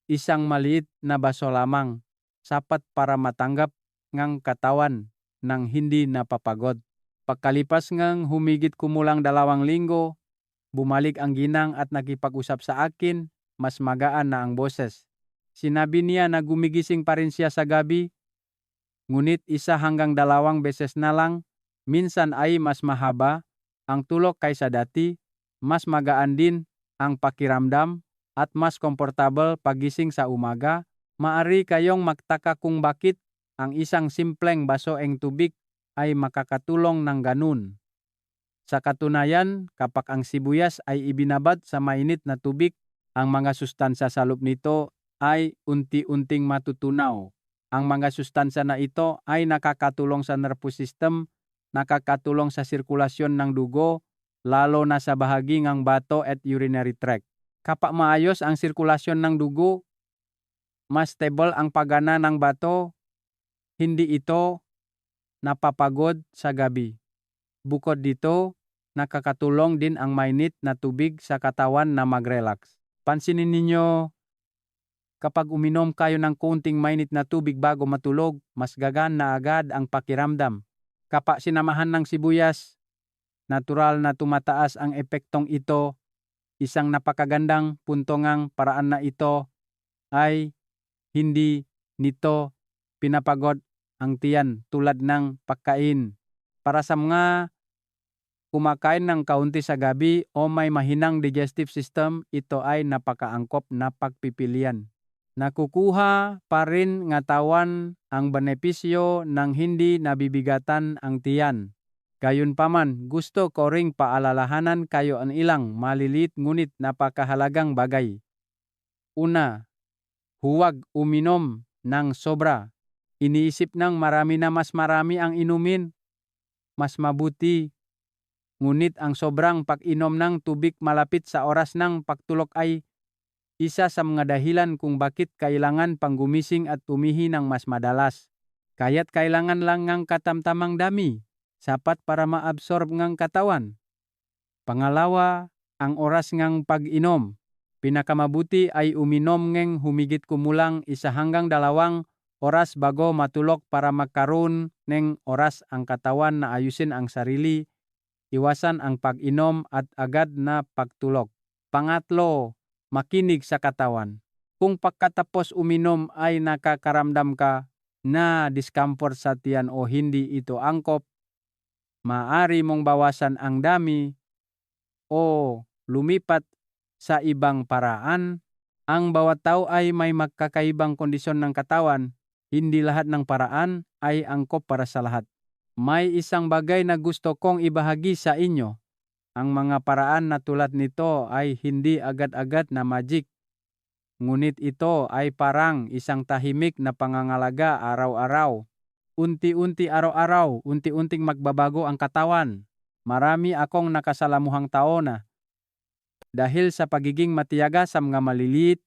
Isang maliit na baso lamang, sapat para matanggap ngang katawan ng hindi napapagod. Pagkalipas ngang humigit kumulang 2 linggo, bumalik ang ginang at nakipag-usap sa akin, mas magaan na ang boses. Sinabi niya na gumigising pa rin siya sa gabi, ngunit 1 hanggang 2 beses na lang. Minsan ay mas mahaba ang tulog kaysa dati, mas magaan din ang pakiramdam, at mas komportable pagising sa umaga. Maari kayong magtaka kung bakit ang isang simpleng basoeng tubig ay makakatulong ng ganun. Sa katunayan, kapag ang sibuyas ay ibinabad sa mainit na tubig, ang mga sustansya sa loob nito ay unti-unting matutunaw. Ang mga sustansya na ito ay nakakatulong sa nervous system, nakakatulong sa sirkulasyon ng dugo, lalo na sa bahagi ng bato at urinary tract. Kapag maayos ang sirkulasyon ng dugo, mas stable ang paggana ng bato, hindi ito napapagod sa gabi. Bukod dito, nakakatulong din ang mainit na tubig sa katawan na mag-relax. Pansinin ninyo, kapag uminom kayo ng konting mainit na tubig bago matulog, mas gagana agad ang pakiramdam. Kapag sinamahan ng sibuyas, natural na tumataas ang epektong ito. Isang napakagandang puntongang paraan na ito ay hindi nito pinapagod ang tiyan tulad ng pagkain. Para sa mga kumakain ng kaunti sa gabi o may mahinang digestive system, ito ay napakaangkop na pagpipilian. Nakukuha pa rin ng tawan ang benepisyo ng hindi nabibigatan ang tiyan. Gayunpaman, gusto ko ring paalalahanan kayo ang ilang maliliit ngunit napakahalagang bagay. Una, huwag uminom ng sobra. Iniisip ng marami na mas marami ang inumin. Mas mabuti Ngunit ang sobrang pag-inom ng tubig malapit sa oras ng pagtulog ay isa sa mga dahilan kung bakit kailangan pang gumising at tumihi ng mas madalas. Kaya't kailangan lang ng katamtamang dami, sapat para maabsorb ng katawan. Pangalawa, ang oras ng pag-inom. Pinakamabuti ay uminom ng humigit kumulang 1 hanggang 2 oras bago matulog para magkaroon ng oras ang katawan na ayusin ang sarili, iwasan ang pag-inom at agad na pagtulog. Pangatlo, makinig sa katawan. Kung pagkatapos uminom ay nakakaramdam ka na discomfort sa tiyan o hindi ito angkop, maaari mong bawasan ang dami o lumipat sa ibang paraan. Ang bawat tao ay may magkakaibang kondisyon ng katawan. Hindi lahat ng paraan ay angkop para sa lahat. May isang bagay na gusto kong ibahagi sa inyo. Ang mga paraan na tulad nito ay hindi agad-agad na magic. Ngunit ito ay parang isang tahimik na pangangalaga araw-araw. Unti-unti araw-araw, unti-unting magbabago ang katawan. Marami akong nakasalamuhang tao na dahil sa pagiging matiyaga sa mga maliliit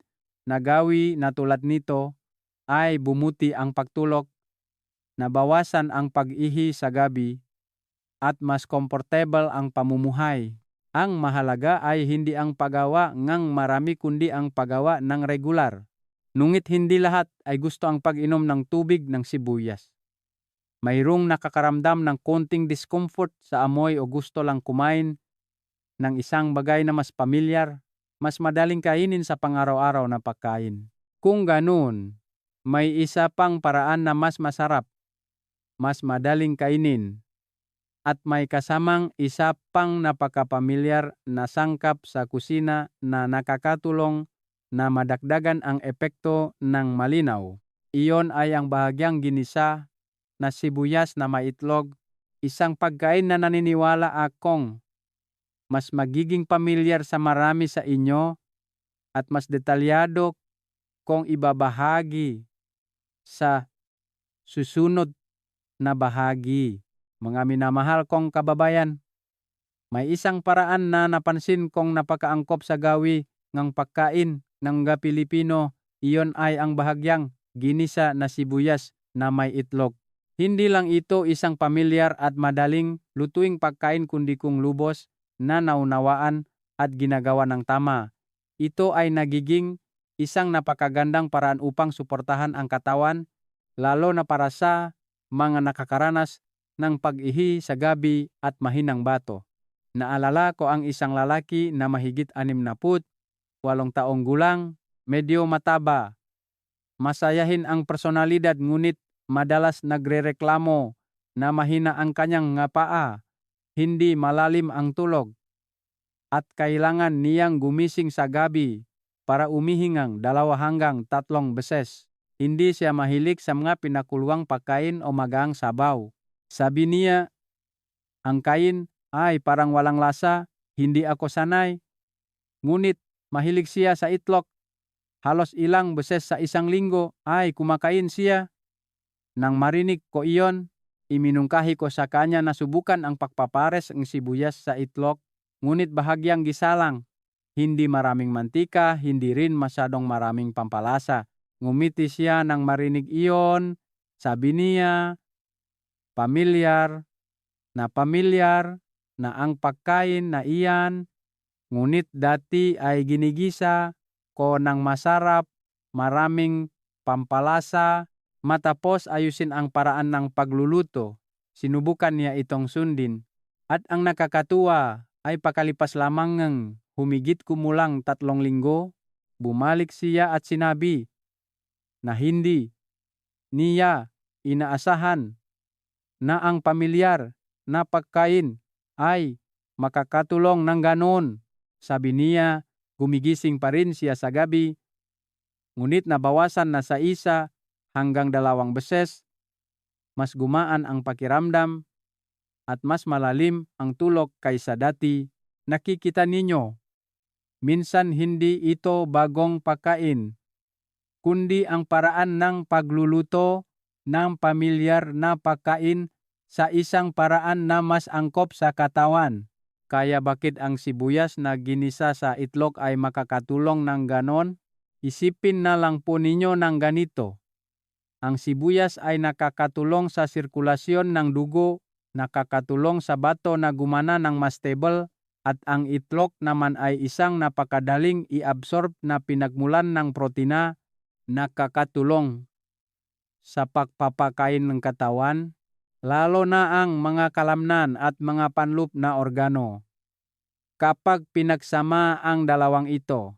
na gawi na tulad nito ay bumuti ang pagtulog, nabawasan ang pag-ihi sa gabi, at mas komportable ang pamumuhay. Ang mahalaga ay hindi ang paggawa ng marami kundi ang paggawa ng regular. Ngunit hindi lahat ay gusto ang pag-inom ng tubig ng sibuyas. Mayroong nakakaramdam ng konting discomfort sa amoy o gusto lang kumain ng isang bagay na mas pamilyar, mas madaling kainin sa pang-araw-araw na pagkain. Kung ganoon, may isa pang paraan na mas masarap, mas madaling kainin, at may kasamang isa pang napakapamilyar na sangkap sa kusina na nakakatulong na madagdagan ang epekto ng malinaw. Iyon ay ang bahagyang ginisa na sibuyas na may itlog, isang pagkain na naniniwala akong mas magiging pamilyar sa marami sa inyo at mas detalyado kong ibabahagi sa susunod na bahagi. Mga minamahal kong kababayan, may isang paraan na napansin kong napakaangkop sa gawi ng pagkain ng mga Pilipino. Iyon ay ang bahagyang ginisa na sibuyas na may itlog. Hindi lang ito isang pamilyar at madaling lutuing pagkain kundi kung lubos na naunawaan at ginagawa ng tama. Ito ay nagiging isang napakagandang paraan upang suportahan ang katawan, lalo na para sa mga nakakaranas ng pag-ihi sa gabi at mahinang bato. Naalala ko ang isang lalaki na mahigit 68 taong gulang, medyo mataba. Masayahin ang personalidad ngunit madalas nagrereklamo na mahina ang kanyang nga paa, hindi malalim ang tulog, at kailangan niyang gumising sa gabi para umihingang 2 hanggang 3 beses. Hindi siya mahilig sa mga pinakuluang pagkain o magaang sabaw. Sabi niya, ang kain ay parang walang lasa, hindi ako sanay. Ngunit mahilig siya sa itlog. Halos ilang beses sa isang linggo ay kumakain siya. Nang marinig ko iyon, iminungkahi ko sa kanya na subukan ang pagpapares ng sibuyas sa itlog, ngunit bahagyang gisalang. Hindi maraming mantika, hindi rin masyadong maraming pampalasa. Ngumiti siya nang marinig iyon. Sabi niya, pamilyar na ang pagkain na iyan, ngunit dati ay ginigisa ko ng masarap, maraming pampalasa. Matapos ayusin ang paraan ng pagluluto, sinubukan niya itong sundin. At ang nakakatuwa ay pakalipas lamang ng humigit kumulang 3 linggo, bumalik siya at sinabi na hindi niya inaasahan na ang pamilyar na pagkain ay makakatulong ng ganoon. Sabi niya, gumigising pa rin siya sa gabi, ngunit nabawasan na sa 1 hanggang 2 beses, mas gumaan ang pakiramdam at mas malalim ang tulog kaysa dati. Nakikita ninyo, minsan hindi ito bagong pagkain, kundi ang paraan ng pagluluto ng pamilyar na pagkain sa isang paraan na mas angkop sa katawan. Kaya bakit ang sibuyas na ginisa sa itlog ay makakatulong ng ganon? Isipin na lang po ninyo ng ganito. Ang sibuyas ay nakakatulong sa sirkulasyon ng dugo, nakakatulong sa bato na gumana ng mas stable, at ang itlog naman ay isang napakadaling i-absorb na pinagmulan ng protina, nakakatulong sa pagpapakain ng katawan, lalo na ang mga kalamnan at mga panlup na organo. Kapag pinagsama ang dalawang ito,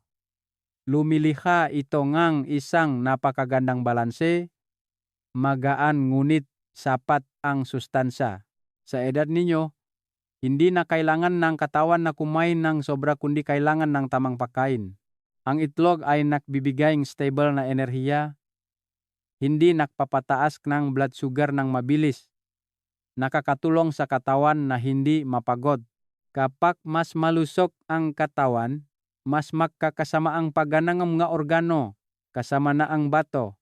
lumilikha ito ngang isang napakagandang balanse, magaan ngunit sapat ang sustansya. Sa edad ninyo, hindi na kailangan ng katawan na kumain ng sobra kundi kailangan ng tamang pagkain. Ang itlog ay nagbibigay ng stable na enerhiya, hindi nakpapataas ng blood sugar ng mabilis. Nakakatulong sa katawan na hindi mapagod. Kapag mas malusog ang katawan, mas magkakasama ang pagana ng mga organo, kasama na ang bato.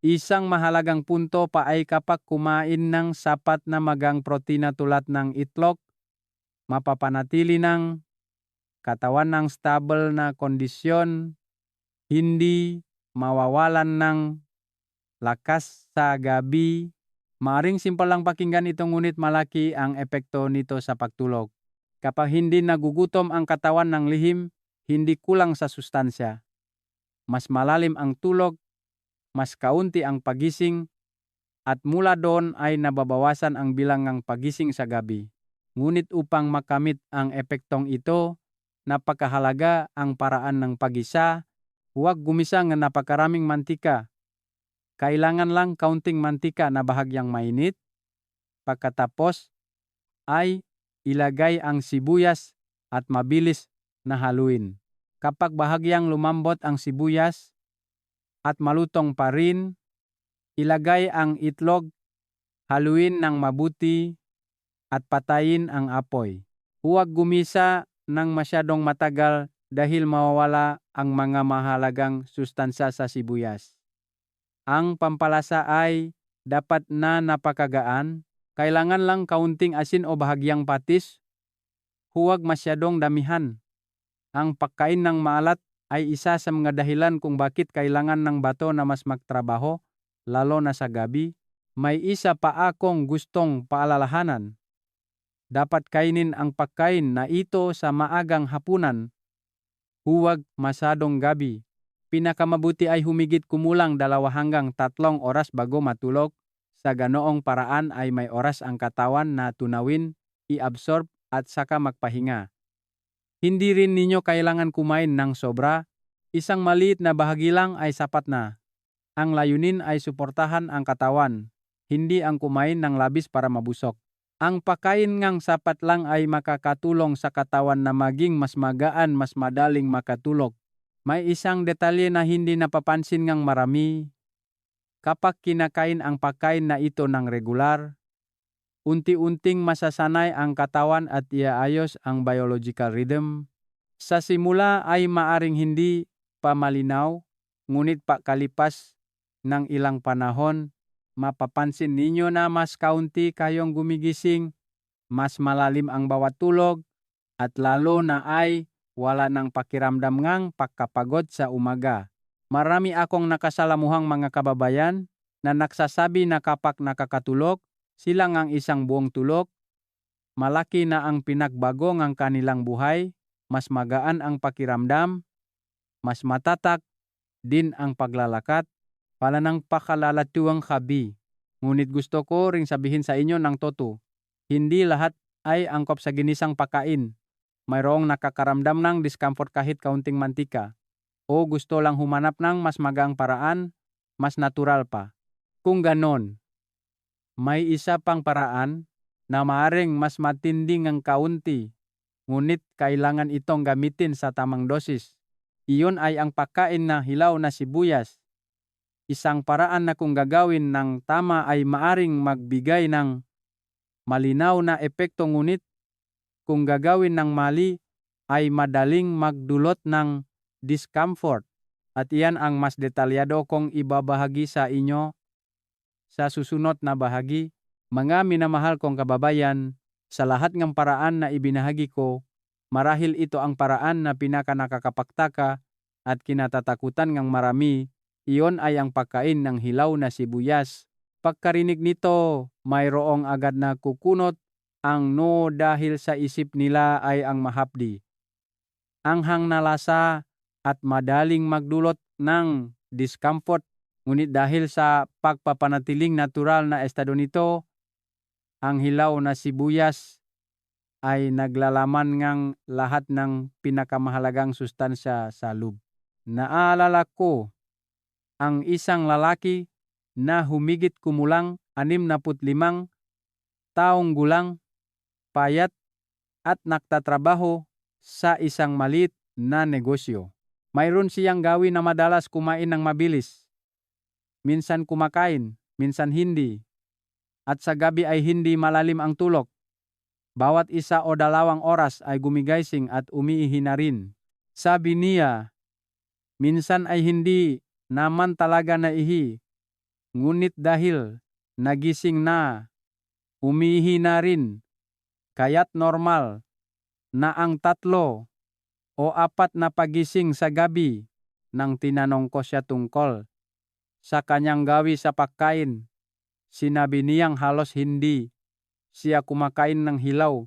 Isang mahalagang punto pa ay kapag kumain ng sapat na magang protina tulad ng itlog, mapapanatili ng katawan ng stable na kondisyon, hindi mawawalan ng lakas sa gabi. Maaring simple lang pakinggan ito ngunit malaki ang epekto nito sa pagtulog. Kapag hindi nagugutom ang katawan ng lihim, hindi kulang sa sustansya. Mas malalim ang tulog, mas kaunti ang pagising, at mula doon ay nababawasan ang bilang ng pagising sa gabi. Ngunit upang makamit ang epektong ito, napakahalaga ang paraan ng pagisa. Huwag gumisa ng napakaraming mantika. Kailangan lang kaunting mantika na bahagyang mainit. Pagkatapos ay ilagay ang sibuyas at mabilis na haluin. Kapag bahagyang lumambot ang sibuyas at malutong pa rin, ilagay ang itlog, haluin ng mabuti at patayin ang apoy. Huwag gumisa ng masyadong matagal dahil mawawala ang mga mahalagang sustansya sa sibuyas. Ang pampalasa ay dapat na napakagaan. Kailangan lang kaunting asin o bahagyang patis. Huwag masyadong damihan. Ang pagkain ng maalat ay isa sa mga dahilan kung bakit kailangan ng bato na mas magtrabaho, lalo na sa gabi. May isa pa akong gustong paalalahanan. Dapat kainin ang pagkain na ito sa maagang hapunan. Huwag masyadong gabi. Pinakamabuti ay humigit kumulang 2 hanggang 3 oras bago matulog. Sa ganoong paraan ay may oras ang katawan na tunawin, i-absorb at saka magpahinga. Hindi rin ninyo kailangan kumain ng sobra. Isang maliit na bahagi lang ay sapat na. Ang layunin ay suportahan ang katawan, hindi ang kumain ng labis para mabusog. Ang pagkain ngang sapat lang ay makakatulong sa katawan na maging mas magaan, mas madaling makatulog. May isang detalye na hindi napapansin ngang marami. Kapag kinakain ang pagkain na ito ng regular, unti-unting masasanay ang katawan at iaayos ang biological rhythm. Sa simula ay maaring hindi pa malinaw, ngunit pagkalipas ng ilang panahon, mapapansin ninyo na mas kaunti kayong gumigising, mas malalim ang bawat tulog, at lalo na ay wala ng pakiramdam ngang pagkapagod sa umaga. Marami akong nakasalamuhang mga kababayan na nagsasabi na kapag nakakatulog, sila ngang isang buong tulog, malaki na ang pinagbago ng kanilang buhay, mas magaan ang pakiramdam, mas matatak din ang paglalakad, pala ng pakalalatuang kabi. Ngunit gusto ko ring sabihin sa inyo ng totoo, hindi lahat ay angkop sa ginisang pagkain. Mayroong nakakaramdam ng discomfort kahit kaunting mantika. O gusto lang humanap ng mas magaang paraan, mas natural pa. Kung ganon, may isa pang paraan na maaring mas matinding ang kaunti, ngunit kailangan itong gamitin sa tamang dosis. Iyon ay ang pagkain na hilaw na sibuyas. Isang paraan na kung gagawin ng tama ay maaring magbigay ng malinaw na epekto, ngunit kung gagawin ng mali ay madaling magdulot ng discomfort. At iyan ang mas detalyado kong ibabahagi sa inyo sa susunod na bahagi. Mga minamahal kong kababayan, sa lahat ng paraan na ibinahagi ko, Marahil ito ang paraan na pinakanakakapaktaka at kinatatakutan ng marami. Iyon ay ang pagkain ng hilaw na sibuyas. Pagkarinig nito, mayroong agad na kukunot ang no dahil sa isip nila ay ang mahapdi. Anghang na lasa at madaling magdulot ng discomfort. Ngunit dahil sa pagpapanatiling natural na estado nito, ang hilaw na sibuyas ay naglalaman ngang lahat ng pinakamahalagang sustansya sa loob. Naalala ko ang isang lalaki na humigit kumulang 65 taong gulang, payat at nagtatrabaho sa isang maliit na negosyo. Mayroon siyang gawin na madalas kumain ng mabilis. Minsan kumakain, minsan hindi. At sa gabi ay hindi malalim ang tulog. Bawat 1 o 2 oras ay gumigising at umiihi na rin. Sabi niya, minsan ay hindi naman talaga naihi. Ngunit dahil nagising na, umiihi na rin. Kaya't normal na ang 3 o 4 na pagising sa gabi. Nang tinanong ko siya tungkol sa kanyang gawi sa pagkain, sinabi niyang halos hindi siya kumakain ng hilaw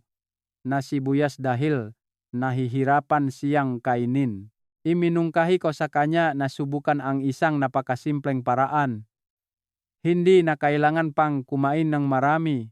na sibuyas dahil nahihirapan siyang kainin. Iminungkahi ko sa kanya na subukan ang isang napakasimpleng paraan. Hindi na kailangan pang kumain ng marami.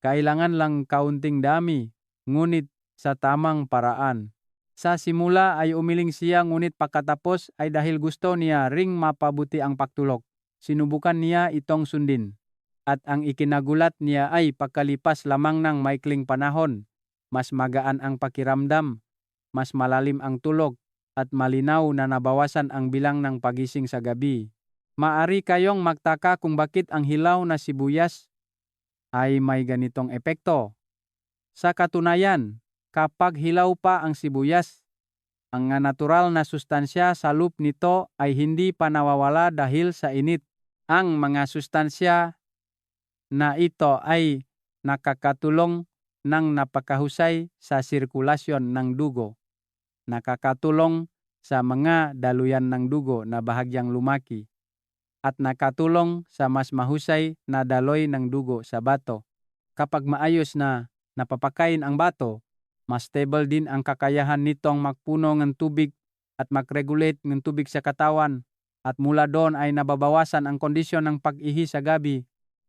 Kailangan lang kaunting dami, ngunit sa tamang paraan. Sa simula ay umiling siya, ngunit pagkatapos ay dahil gusto niya ring mapabuti ang pagtulog. Sinubukan niya itong sundin. At ang ikinagulat niya ay pagkalipas lamang ng maikling panahon, mas magaan ang pakiramdam, mas malalim ang tulog, at malinaw na nabawasan ang bilang ng pagising sa gabi. Maari kayong magtaka kung bakit ang hilaw na sibuyas ay may ganitong epekto. Sa katunayan, kapag hilaw pa ang sibuyas, ang natural na sustansya sa loob nito ay hindi pa nawawala dahil sa init. Ang mga sustansya na ito ay nakakatulong ng napakahusay sa sirkulasyon ng dugo. Nakakatulong sa mga daluyan ng dugo na bahagyang lumaki at nakatulong sa mas mahusay na daloy ng dugo sa bato. Kapag maayos na napapakain ang bato, mas stable din ang kakayahan nitong magpuno ng tubig at mag-regulate ng tubig sa katawan, at mula doon ay nababawasan ang kondisyon ng pag-ihi sa gabi.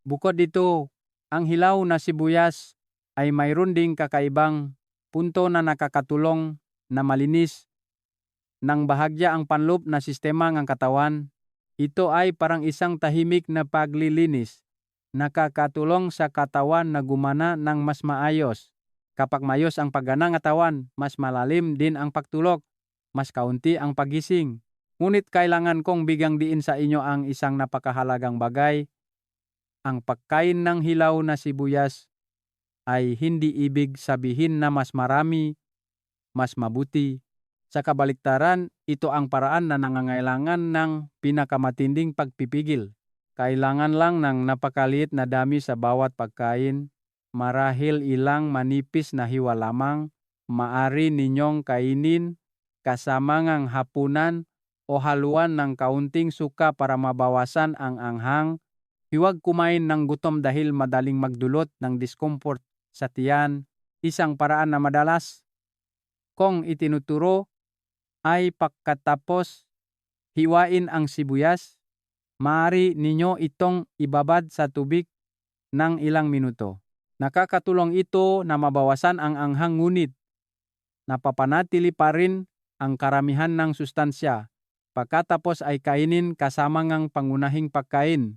Bukod dito, ang hilaw na sibuyas ay mayroon ding kakaibang punto na nakakatulong na malinis ng bahagya ang panloob na sistema ng katawan. Ito ay parang isang tahimik na paglilinis. Nakakatulong sa katawan na gumana ng mas maayos. Kapag maayos ang paggana ng katawan, mas malalim din ang pagtulog, mas kaunti ang pagising. Ngunit kailangan kong bigyang diin sa inyo ang isang napakahalagang bagay. Ang pagkain ng hilaw na sibuyas ay hindi ibig sabihin na mas marami, mas mabuti. Sa kabaliktaran, ito ang paraan na nangangailangan ng pinakamatinding pagpipigil. Kailangan lang ng napakaliit na dami sa bawat pagkain. Marahil ilang manipis na hiwa lamang, maari ninyong kainin kasama ng hapunan o haluan ng kaunting suka para mabawasan ang anghang. Huwag kumain ng gutom dahil madaling magdulot ng discomfort sa tiyan. Isang paraan na madalas kong itinuturo ay pagkatapos hiwain ang sibuyas, maaari ninyo itong ibabad sa tubig ng ilang minuto. Nakakatulong ito na mabawasan ang anghang, ngunit napapanatili pa rin ang karamihan ng sustansya. Pagkatapos ay kainin kasama ng pangunahing pagkain.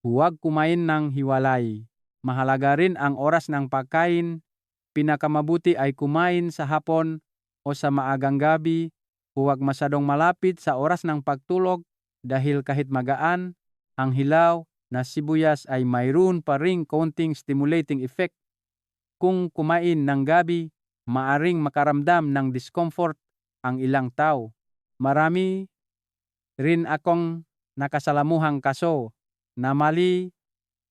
Huwag kumain ng hiwalay. Mahalaga rin ang oras ng pagkain. Pinakamabuti ay kumain sa hapon o sa maagang gabi. Huwag masyadong malapit sa oras ng pagtulog dahil kahit magaan, ang hilaw na sibuyas ay mayroon pa ring konting stimulating effect. Kung kumain ng gabi, maaring makaramdam ng discomfort ang ilang tao. Marami rin akong nakasalamuhang kaso na mali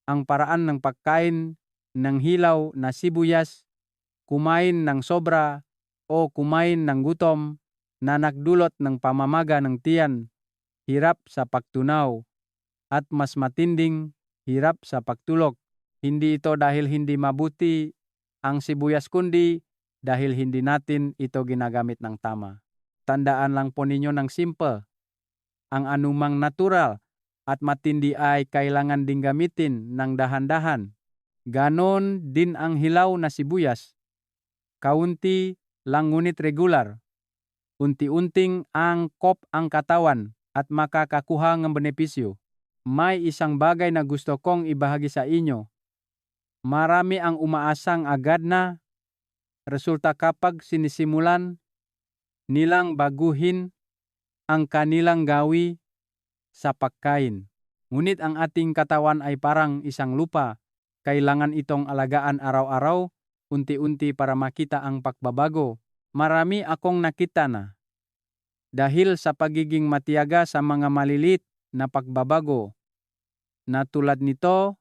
ang paraan ng pagkain ng hilaw na sibuyas. Kumain ng sobra o kumain ng gutom na nagdulot ng pamamaga ng tiyan, hirap sa pagtunaw, at mas matinding hirap sa pagtulog. Hindi ito dahil hindi mabuti ang sibuyas kundi dahil hindi natin ito ginagamit ng tama. Tandaan lang po ninyo ng simple, ang anumang natural at matindi ay kailangan ding gamitin ng dahan-dahan. Ganon din ang hilaw na sibuyas. Kaunti lang ngunit regular. Unti-unting angkop ang katawan at makakakuha ng benepisyo. May isang bagay na gusto kong ibahagi sa inyo. Marami ang umaasang agad na resulta kapag sinisimulan nilang baguhin ang kanilang gawi sa pagkain. Ngunit ang ating katawan ay parang isang lupa. Kailangan itong alagaan araw-araw, unti-unti para makita ang pagbabago. Marami akong nakita na. Dahil sa pagiging matiyaga sa mga malilit na pagbabago, na tulad nito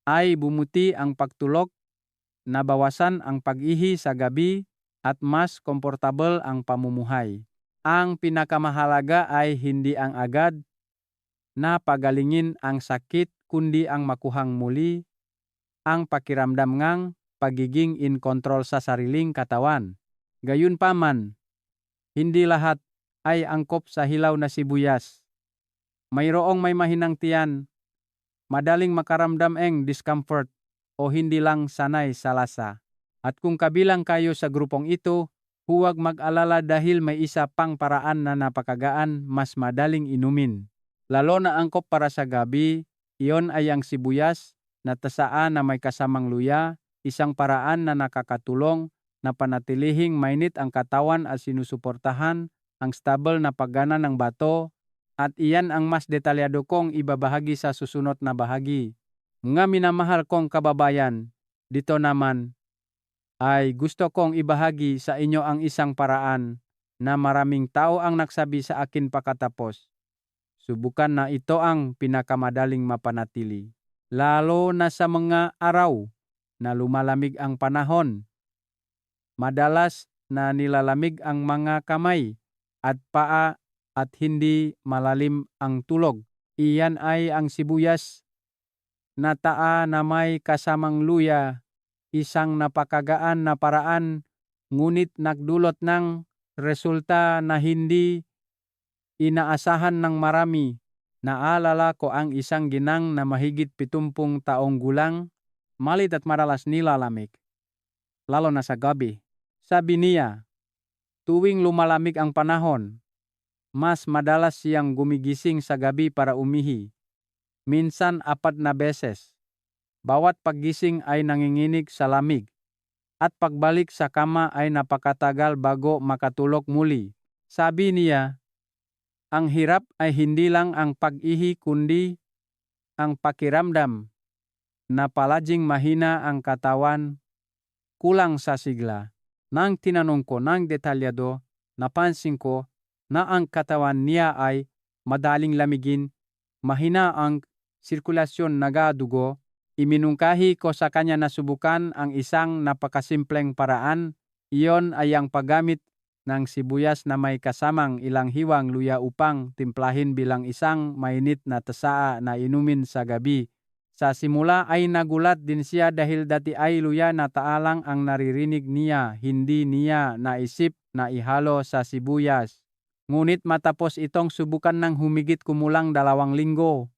ay bumuti ang pagtulog, nabawasan ang pag-ihi sa gabi at mas komportable ang pamumuhay. Ang pinakamahalaga ay hindi ang agad na pagalingin ang sakit kundi ang makuhang muli ang pakiramdam ngang pagiging in control sa sariling katawan. Gayunpaman, hindi lahat ay angkop sa hilaw na sibuyas. Mayroong may mahinang tiyan, madaling makaramdam ng discomfort o hindi lang sanay sa lasa. At kung kabilang kayo sa grupong ito, huwag mag-alala dahil may isa pang paraan na napakagaan mas madaling inumin. Lalo na angkop para sa gabi, iyon ay ang sibuyas na tasaan na may kasamang luya, isang paraan na nakakatulong na panatilihing mainit ang katawan at sinusuportahan ang stable na paggana ng bato, at iyan ang mas detalyado kong ibabahagi sa susunod na bahagi. Mga minamahal kong kababayan, dito naman ay gusto kong ibahagi sa inyo ang isang paraan na maraming tao ang nagsabi sa akin pakatapos. Subukan na ito ang pinakamadaling mapanatili. Lalo na sa mga araw na lumalamig ang panahon. Madalas na nilalamig ang mga kamay at paa at hindi malalim ang tulog. Iyan ay ang sibuyas na taa na may kasamang luya, isang napakagaan na paraan ngunit nagdulot ng resulta na hindi inaasahan ng marami. Naalala ko ang isang ginang na mahigit 70 taong gulang, malit at madalas nilalamig, lalo na sa gabi. Sabi niya, tuwing lumalamig ang panahon, mas madalas siyang gumigising sa gabi para umihi. Minsan 4 na beses. Bawat paggising ay nanginginig sa lamig. At pagbalik sa kama ay napakatagal bago makatulog muli. Sabi niya, ang hirap ay hindi lang ang pag-ihi kundi ang pakiramdam na palaging mahina ang katawan, kulang sa sigla. Nang tinanong ko ng detalyado, napansin ko na ang katawan niya ay madaling lamigin, mahina ang sirkulasyon nagadugo. Iminungkahi ko sa kanya na subukan ang isang napakasimpleng paraan. Iyon ay ang paggamit ng sibuyas na may kasamang ilang hiwang luya upang timplahin bilang isang mainit na tsaa na inumin sa gabi. Sa simula ay nagulat din siya dahil dati ay luya na taalang ang naririnig niya, hindi niya naisip na ihalo sa sibuyas. Ngunit matapos itong subukan ng humigit kumulang 2 linggo,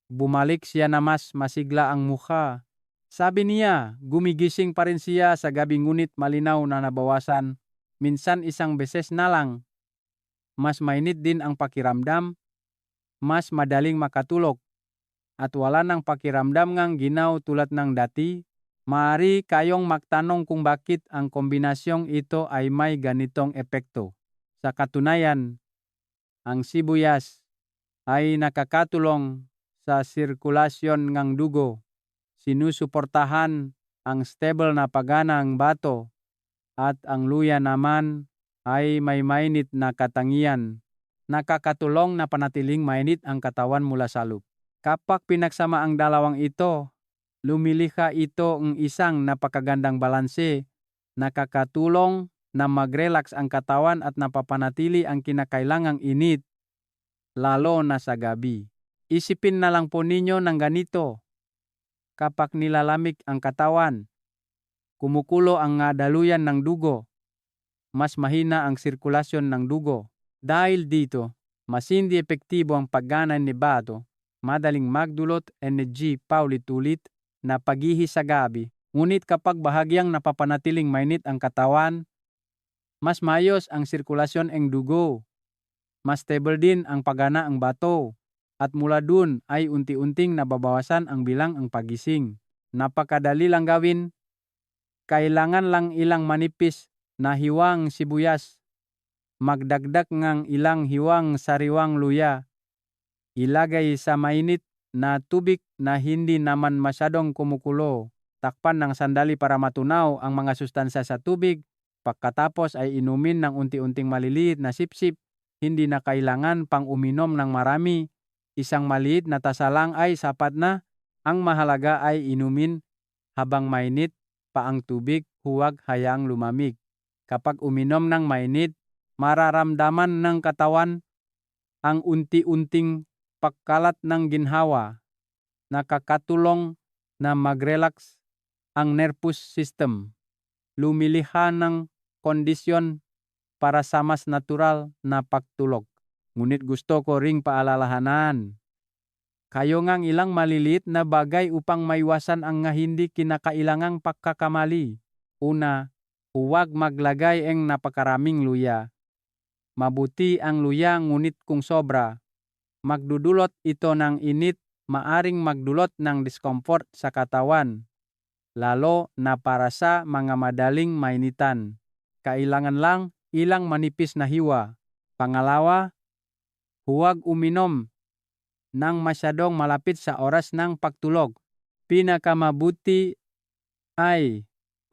bumalik siya na mas masigla ang mukha. Sabi niya, gumigising pa rin siya sa gabi ngunit malinaw na nabawasan. Minsan 1 beses na lang. Mas mainit din ang pakiramdam, mas madaling makatulog, at wala nang pakiramdam ngang ginaw tulad ng dati. Maaari kayong magtanong kung bakit ang kombinasyong ito ay may ganitong epekto. Sa katunayan, ang sibuyas ay nakakatulong sa sirkulasyon ng dugo, sinusuportahan ang stable na paggana ng bato, at ang luya naman ay may mainit na katangian. Nakakatulong na panatiling mainit ang katawan mula sa loob. Kapag pinagsama ang dalawang ito, lumilikha ito ng isang napakagandang balanse. Nakakatulong na mag-relax ang katawan at napapanatili ang kinakailangang init, lalo na sa gabi. Isipin na lang po ninyo ng ganito, kapag nilalamig ang katawan, kumukulo ang daluyan ng dugo, mas mahina ang sirkulasyon ng dugo. Dahil dito, mas hindi epektibo ang paggana ni bato, madaling magdulot energy paulit-ulit na pag-ihi sa gabi. Ngunit kapag bahagyang napapanatiling mainit ang katawan, mas maayos ang sirkulasyon ng dugo, mas stable din ang paggana ang bato, at mula dun ay unti-unting nababawasan ang bilang ang pagising. Napakadali lang gawin, kailangan lang ilang manipis na hiwang sibuyas, magdagdag ng ilang hiwang sariwang luya, ilagay sa mainit na tubig na hindi naman masyadong kumukulo, takpan ng sandali para matunaw ang mga sustansya sa tubig, pagkatapos ay inumin ng unti-unting maliliit na sipsip, hindi na kailangan pang uminom ng marami, isang maliit na tasa lang ay sapat na, ang mahalaga ay inumin habang mainit pa ang tubig, huwag hayaang lumamig. Kapag uminom ng mainit, mararamdaman ng katawan ang unti-unting pagkalat ng ginhawa, nakakatulong na mag-relax ang nervous system, lumiliha ng kondisyon para sa mas natural na pagtulog. Ngunit gusto ko ring paalalahanan, kayo ngang ilang maliliit na bagay upang maiwasan ang hindi kinakailangang pagkakamali. Una, huwag maglagay ng napakaraming luya. Mabuti ang luya ngunit kung sobra, magdudulot ito ng init, maaring magdulot ng discomfort sa katawan, lalo na para sa mga madaling mainitan. Kailangan lang ilang manipis na hiwa. Pangalawa, huwag uminom ng masyadong malapit sa oras ng pagtulog. Pinakamabuti ay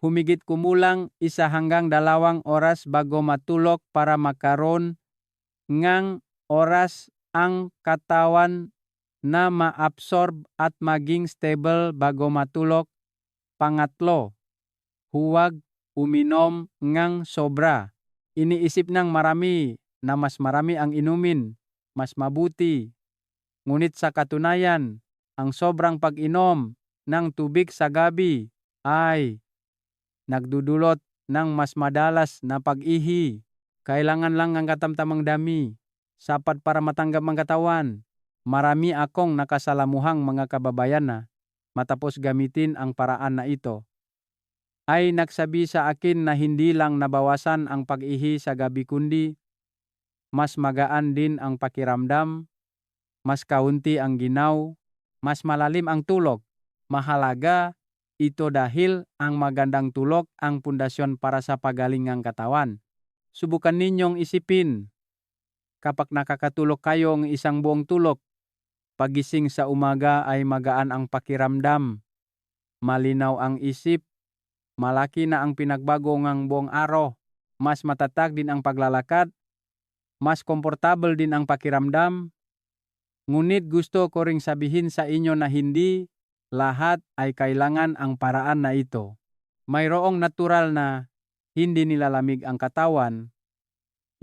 humigit kumulang 1 hanggang 2 oras bago matulog para makaroon ng oras ang katawan na ma-absorb at maging stable bago matulog. Pangatlo, huwag uminom ng sobra. Iniisip ng marami na mas marami ang inumin, mas mabuti. Ngunit sa katunayan, ang sobrang pag-inom ng tubig sa gabi ay nagdudulot ng mas madalas na pag-ihi. Kailangan lang ang katamtamang dami, sapat para matanggap ang katawan. Marami akong nakasalamuhang mga kababayan na matapos gamitin ang paraan na ito, ay nagsabi sa akin na hindi lang nabawasan ang pag-ihi sa gabi kundi mas magaan din ang pakiramdam, mas kaunti ang ginaw, mas malalim ang tulog. Mahalaga ito dahil ang magandang tulog ang pundasyon para sa pagaling ng katawan. Subukan ninyong isipin, kapag nakakatulog kayo ng isang buong tulog, pagising sa umaga ay magaan ang pakiramdam, malinaw ang isip, malaki na ang pinagbago ng buong araw, mas matatag din ang paglalakad, mas komportable din ang pakiramdam. Ngunit gusto ko ring sabihin sa inyo na hindi lahat ay kailangan ang paraan na ito. Mayroong natural na hindi nilalamig ang katawan,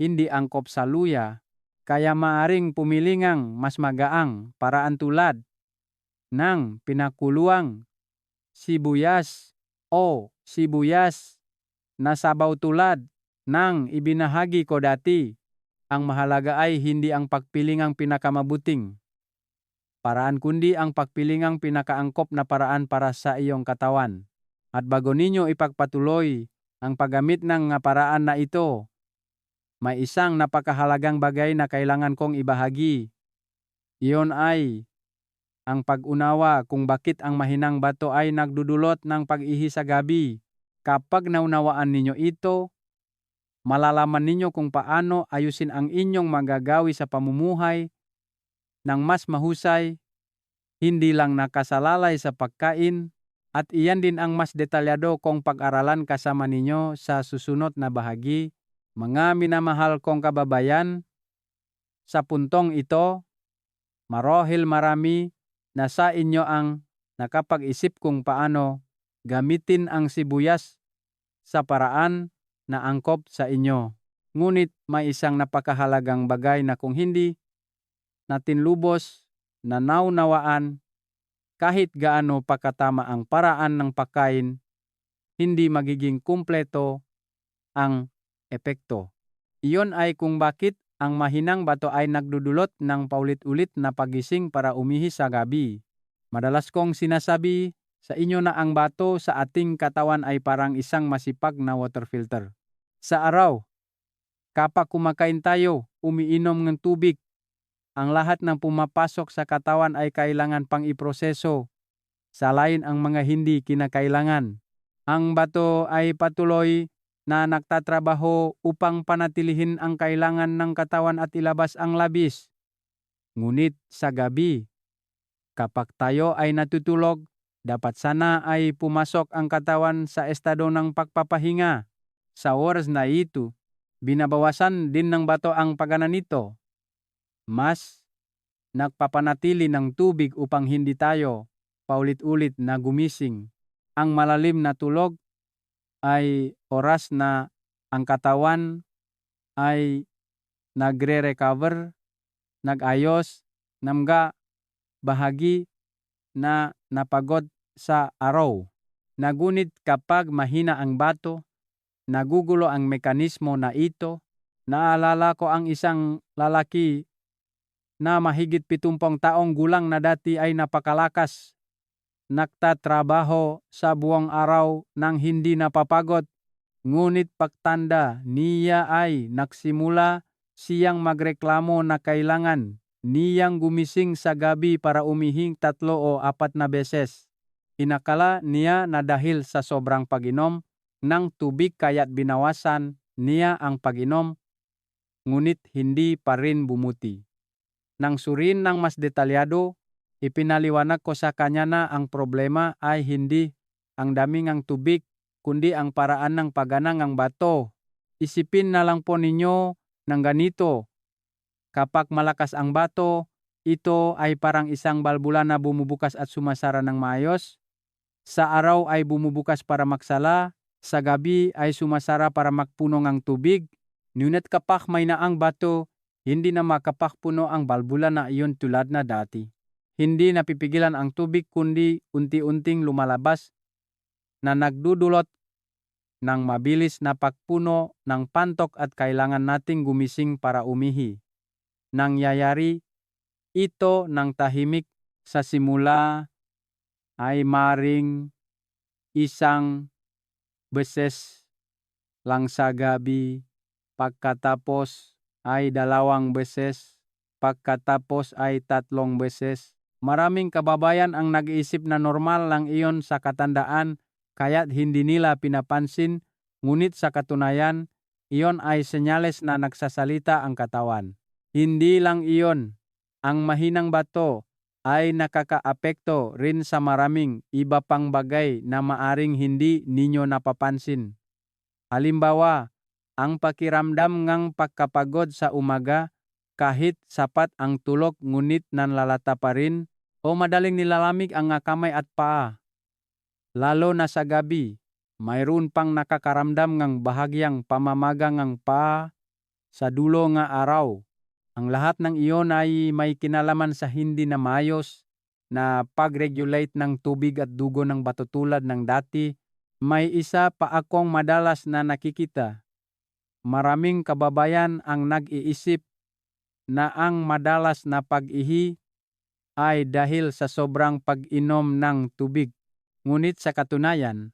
hindi angkop sa luya, kaya maaring pumili ngang mas magaang paraan tulad ng pinakuluang sibuyas o sibuyas na sabaw tulad ng ibinahagi ko dati. Ang mahalaga ay hindi ang pagpilingang pinakamabuting paraan kundi ang pagpilingang pinakaangkop na paraan para sa iyong katawan. At bago ninyo ipagpatuloy ang paggamit ng paraan na ito, may isang napakahalagang bagay na kailangan kong ibahagi. Iyon ay ang pag-unawa kung bakit ang mahinang bato ay nagdudulot ng pag-ihi sa gabi. Kapag naunawaan ninyo ito, malalaman ninyo kung paano ayusin ang inyong magagawi sa pamumuhay ng mas mahusay, hindi lang nakasalalay sa pagkain, at iyan din ang mas detalyado kong pag-aralan kasama ninyo sa susunod na bahagi. Mga minamahal kong kababayan, sa puntong ito, marahil marami na sa inyo ang nakapag-isip kung paano gamitin ang sibuyas sa paraan na angkop sa inyo. Ngunit may isang napakahalagang bagay na kung hindi natin lubos na naunawaan, kahit gaano pa katama ang paraan ng pagkain, hindi magiging kumpleto ang epekto. Iyon ay kung bakit ang mahinang bato ay nagdudulot ng paulit-ulit na pagising para umihi sa gabi. Madalas kong sinasabi sa inyo na ang bato sa ating katawan ay parang isang masipag na water filter. Sa araw, kapag kumakain tayo, umiinom ng tubig, ang lahat ng pumapasok sa katawan ay kailangan pang iproseso. Salain ang mga hindi kinakailangan. Ang bato ay patuloy na nagtatrabaho upang panatilihin ang kailangan ng katawan at ilabas ang labis. Ngunit sa gabi, kapag tayo ay natutulog, dapat sana ay pumasok ang katawan sa estado ng pagpapahinga. Sa oras na ito, binabawasan din ng bato ang pagana nito. Mas nagpapanatili ng tubig upang hindi tayo paulit-ulit na gumising. Ang malalim na tulog ay oras na ang katawan ay nagre-recover, nag-ayos, namga bahagi na napagod sa araw. Nagunit kapag mahina ang bato, nagugulo ang mekanismo na ito. Naalala ko ang isang lalaki na mahigit 70 taong gulang na dati ay napakalakas. Nagtatrabaho sa buong araw nang hindi napapagod. Ngunit pagtanda niya ay nagsimula siyang magreklamo na kailangan niyang gumising sa gabi para umihing 3 o 4 na beses. Inakala niya na dahil sa sobrang pag-inom ng tubig kaya't binawasan niya ang pag-inom, ngunit hindi pa rin bumuti. Nang suriin ng mas detalyado, ipinaliwanag ko sa kanya na ang problema ay hindi ang dami ng tubig, kundi ang paraan ng pagana ng bato. Isipin na lang po ninyo ng ganito. Kapag malakas ang bato, ito ay parang isang balbula na bumubukas at sumasara ng maayos. Sa araw ay bumubukas para magsala, sa gabi ay sumasara para magpuno ng tubig. Ngunit kapag may naang bato, hindi na makapakpuno ang balbula na iyon tulad na dati. Hindi napipigilan ang tubig kundi unti-unting lumalabas na nagdudulot ng mabilis na pagpuno ng pantok at kailangan nating gumising para umihi. Nangyayari ito ng tahimik sa simula ay maring isang beses lang sa gabi, pagkatapos ay 2 beses, pagkatapos ay 3 beses. Maraming kababayan ang nag-iisip na normal lang iyon sa katandaan kaya't hindi nila pinapansin, ngunit sa katunayan, iyon ay senyales na nagsasalita ang katawan. Hindi lang iyon, ang mahinang bato ay nakakaapekto rin sa maraming iba pang bagay na maaring hindi ninyo napapansin. Halimbawa, ang pakiramdam ng pagkapagod sa umaga kahit sapat ang tulog ngunit nanlalata pa rin o madaling nilalamig ang kamay at paa. Lalo na sa gabi, mayroon pang nakakaramdam ng bahagyang pamamaga ng paa sa dulo ng araw. Ang lahat ng iyon ay may kinalaman sa hindi na maayos na pag-regulate ng tubig at dugo ng bato tulad ng dati. May isa pa akong madalas na nakikita. Maraming kababayan ang nag-iisip na ang madalas na pag-ihi ay dahil sa sobrang pag-inom ng tubig. Ngunit sa katunayan,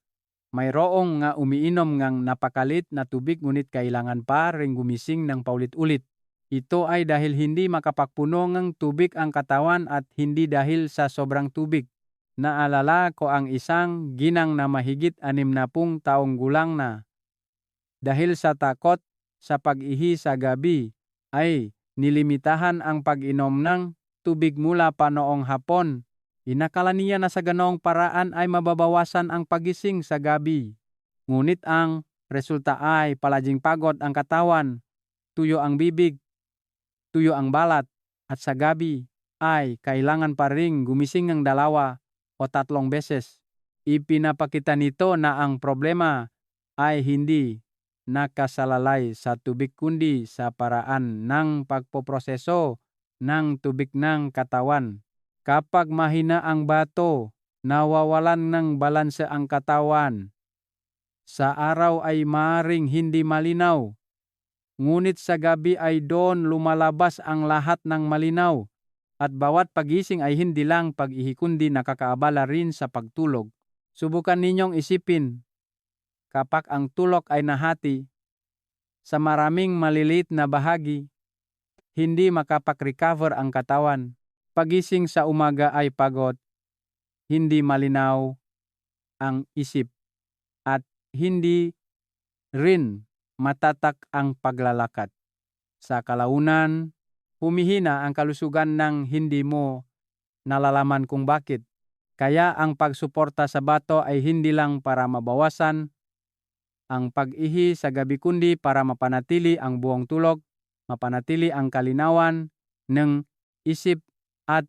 mayroong nga umiinom ng napakalit na tubig ngunit kailangan pa ring gumising ng paulit-ulit. Ito ay dahil hindi makapagpuno ng tubig ang katawan at hindi dahil sa sobrang tubig. Naalala ko ang isang ginang na mahigit 60 taong gulang na dahil sa takot sa pag-ihi sa gabi ay nilimitahan ang pag-inom ng tubig mula pa noong hapon. Inakala niya na sa ganoong paraan ay mababawasan ang pagising sa gabi. Ngunit ang resulta ay palaging pagod ang katawan, tuyo ang bibig, tuyo ang balat, at sa gabi ay kailangan pa ring gumising ng 2 o 3 beses. Ipinapakita nito na ang problema ay hindi nakasalalay sa tubig kundi sa paraan ng pagpoproseso ng tubig ng katawan. Kapag mahina ang bato, nawawalan ng balanse ang katawan. Sa araw ay maaring hindi malinaw, ngunit sa gabi ay doon lumalabas ang lahat ng malinaw. At bawat pagising ay hindi lang pag-ihi kundi nakakaabala rin sa pagtulog. Subukan ninyong isipin, kapag ang tulog ay nahati sa maraming maliliit na bahagi, hindi makapag-recover ang katawan. Pagising sa umaga ay pagod, hindi malinaw ang isip, at hindi rin matatak ang paglalakad. Sa kalaunan, humihina ang kalusugan ng hindi mo nalalaman kung bakit. Kaya ang pagsuporta sa bato ay hindi lang para mabawasan ang pag-ihi sa gabi kundi para mapanatili ang buong tulog, mapanatili ang kalinawan ng isip at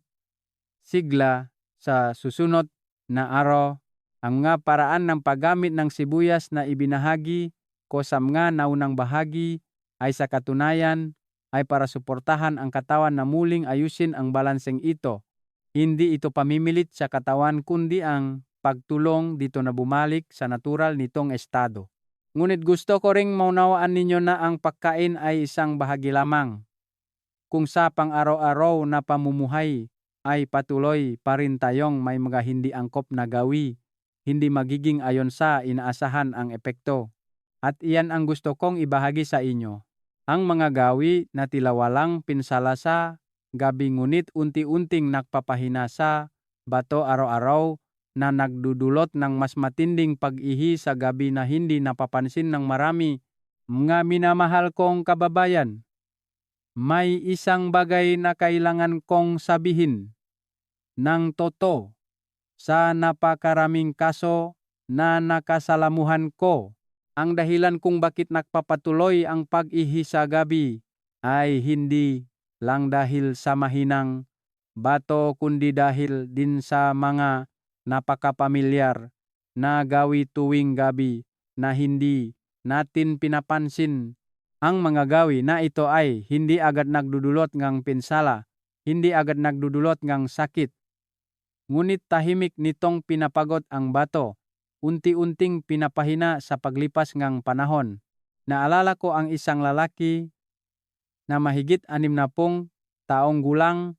sigla sa susunod na araw. Ang mga paraan ng paggamit ng sibuyas na ibinahagi ko sa mga naunang bahagi ay sa katunayan ay para suportahan ang katawan na muling ayusin ang balanseng ito. Hindi ito pamimilit sa katawan kundi ang pagtulong dito na bumalik sa natural nitong estado. Ngunit gusto ko ring maunawaan ninyo na ang pagkain ay isang bahagi lamang. Kung sa pang-araw-araw na pamumuhay ay patuloy pa rin tayong may mga hindi angkop na gawi, hindi magiging ayon sa inaasahan ang epekto. At iyan ang gusto kong ibahagi sa inyo. Ang mga gawi na tila walang pinsala sa gabi ngunit unti-unting nagpapahina sa bato araw-araw na nagdudulot ng mas matinding pag-ihi sa gabi na hindi napapansin ng marami. Mga minamahal kong kababayan, may isang bagay na kailangan kong sabihin ng totoo sa napakaraming kaso na nakasalamuhan ko. Ang dahilan kung bakit nagpapatuloy ang pag-ihi sa gabi ay hindi lang dahil sa mahinang bato kundi dahil din sa mga napakapamilyar na gawi tuwing gabi na hindi natin pinapansin. Ang mga gawi na ito ay hindi agad nagdudulot ng pinsala, hindi agad nagdudulot ng sakit. Ngunit tahimik nitong pinapagot ang bato, unti-unting pinapahina sa paglipas ng panahon. Naalala ko ang isang lalaki na mahigit 60 taong gulang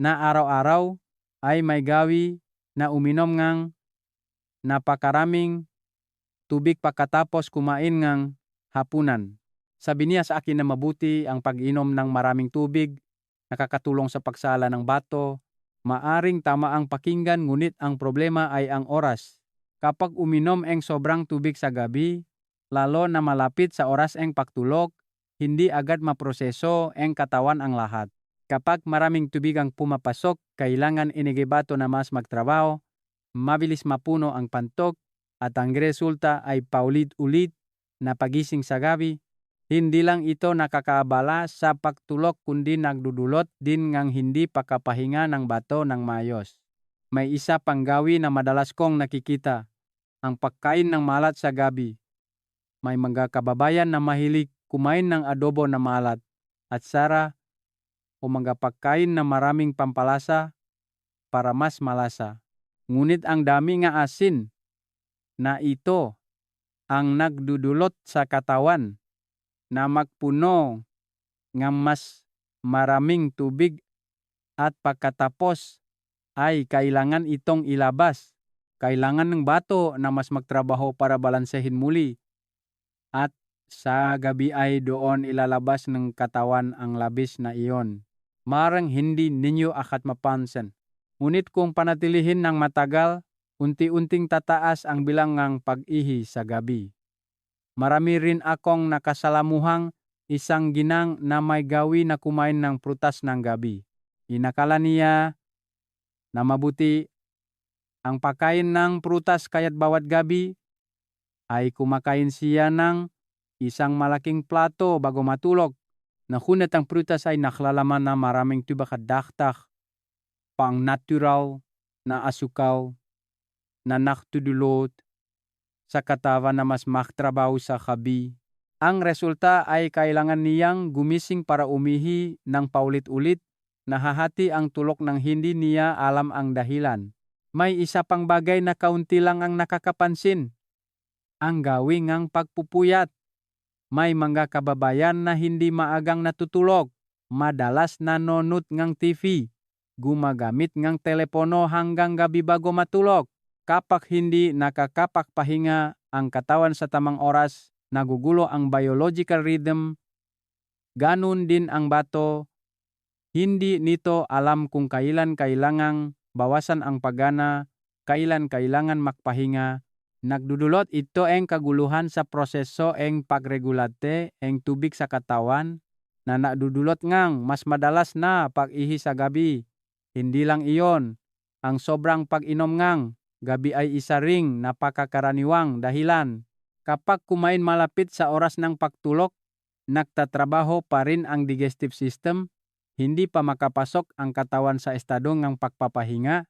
na araw-araw ay may gawi na uminom ng napakaraming tubig pagkatapos kumain ng hapunan. Sabi niya sa akin na mabuti ang pag-inom ng maraming tubig, nakakatulong sa pagsala ng bato. Maaring tama ang pakinggan ngunit ang problema ay ang oras. Kapag uminom ang sobrang tubig sa gabi, lalo na malapit sa oras ang pagtulog, hindi agad maproseso ang katawan ang lahat. Kapag maraming tubig ang pumapasok, kailangan inigibato na mas magtrabaho, mabilis mapuno ang pantok, at ang resulta ay paulit-ulit na pagising sa gabi. Hindi lang ito nakakaabala sa pagtulog kundi nagdudulot din ng hindi pagkapahinga ng bato ng maayos. May isa pang gawi na madalas kong nakikita, ang pagkain ng malat sa gabi. May mga kababayan na mahilig kumain ng adobo na malat at sara o mga pagkain na maraming pampalasa para mas malasa. Ngunit ang dami nga asin na ito ang nagdudulot sa katawan na magpuno ng mas maraming tubig at pagkatapos ay kailangan itong ilabas. Kailangan ng bato na mas magtrabaho para balansehin muli. At sa gabi ay doon ilalabas ng katawan ang labis na iyon. Marang hindi ninyo akat mapansin. Ngunit kung panatilihin ng matagal, unti-unting tataas ang bilang ng pag-ihi sa gabi. Marami rin akong nakasalamuhang isang ginang na may gawi na kumain ng prutas ng gabi. Inakala niya na mabuti ang pagkain ng prutas kaya't bawat gabi ay kumakain siya ng isang malaking plato bago matulog. Ngunit ang prutas ay naklalaman na maraming tubig at daktak, pang natural na asukal na nakdudulot sa katawan na mas magtrabaho sa gabi. Ang resulta ay kailangan niyang gumising para umihi ng paulit-ulit, nahahati ang tulok ng hindi niya alam ang dahilan. May isa pang bagay na kaunti lang ang nakakapansin. Ang gawing ngang pagpupuyat. May mga kababayan na hindi maagang natutulog, madalas nanonood ngang TV, gumagamit ngang telepono hanggang gabi bago matulog. Kapag hindi nakakapagpahinga ang katawan sa tamang oras, nagugulo ang biological rhythm. Ganun din ang bato. Hindi nito alam kung kailan kailangang bawasan ang paggana, kailan kailangan magpahinga. Nagdudulot ito ang kaguluhan sa proseso ang pagregulate ang tubig sa katawan na nadudulot ngang mas madalas na pag-ihi sa gabi. Hindi lang iyon, ang sobrang pag-inom ngang gabi ay isa ring napakakaraniwang dahilan. Kapag kumain malapit sa oras ng pagtulog, nagtatrabaho pa rin ang digestive system, hindi pa makapasok ang katawan sa estado ng pagpapahinga.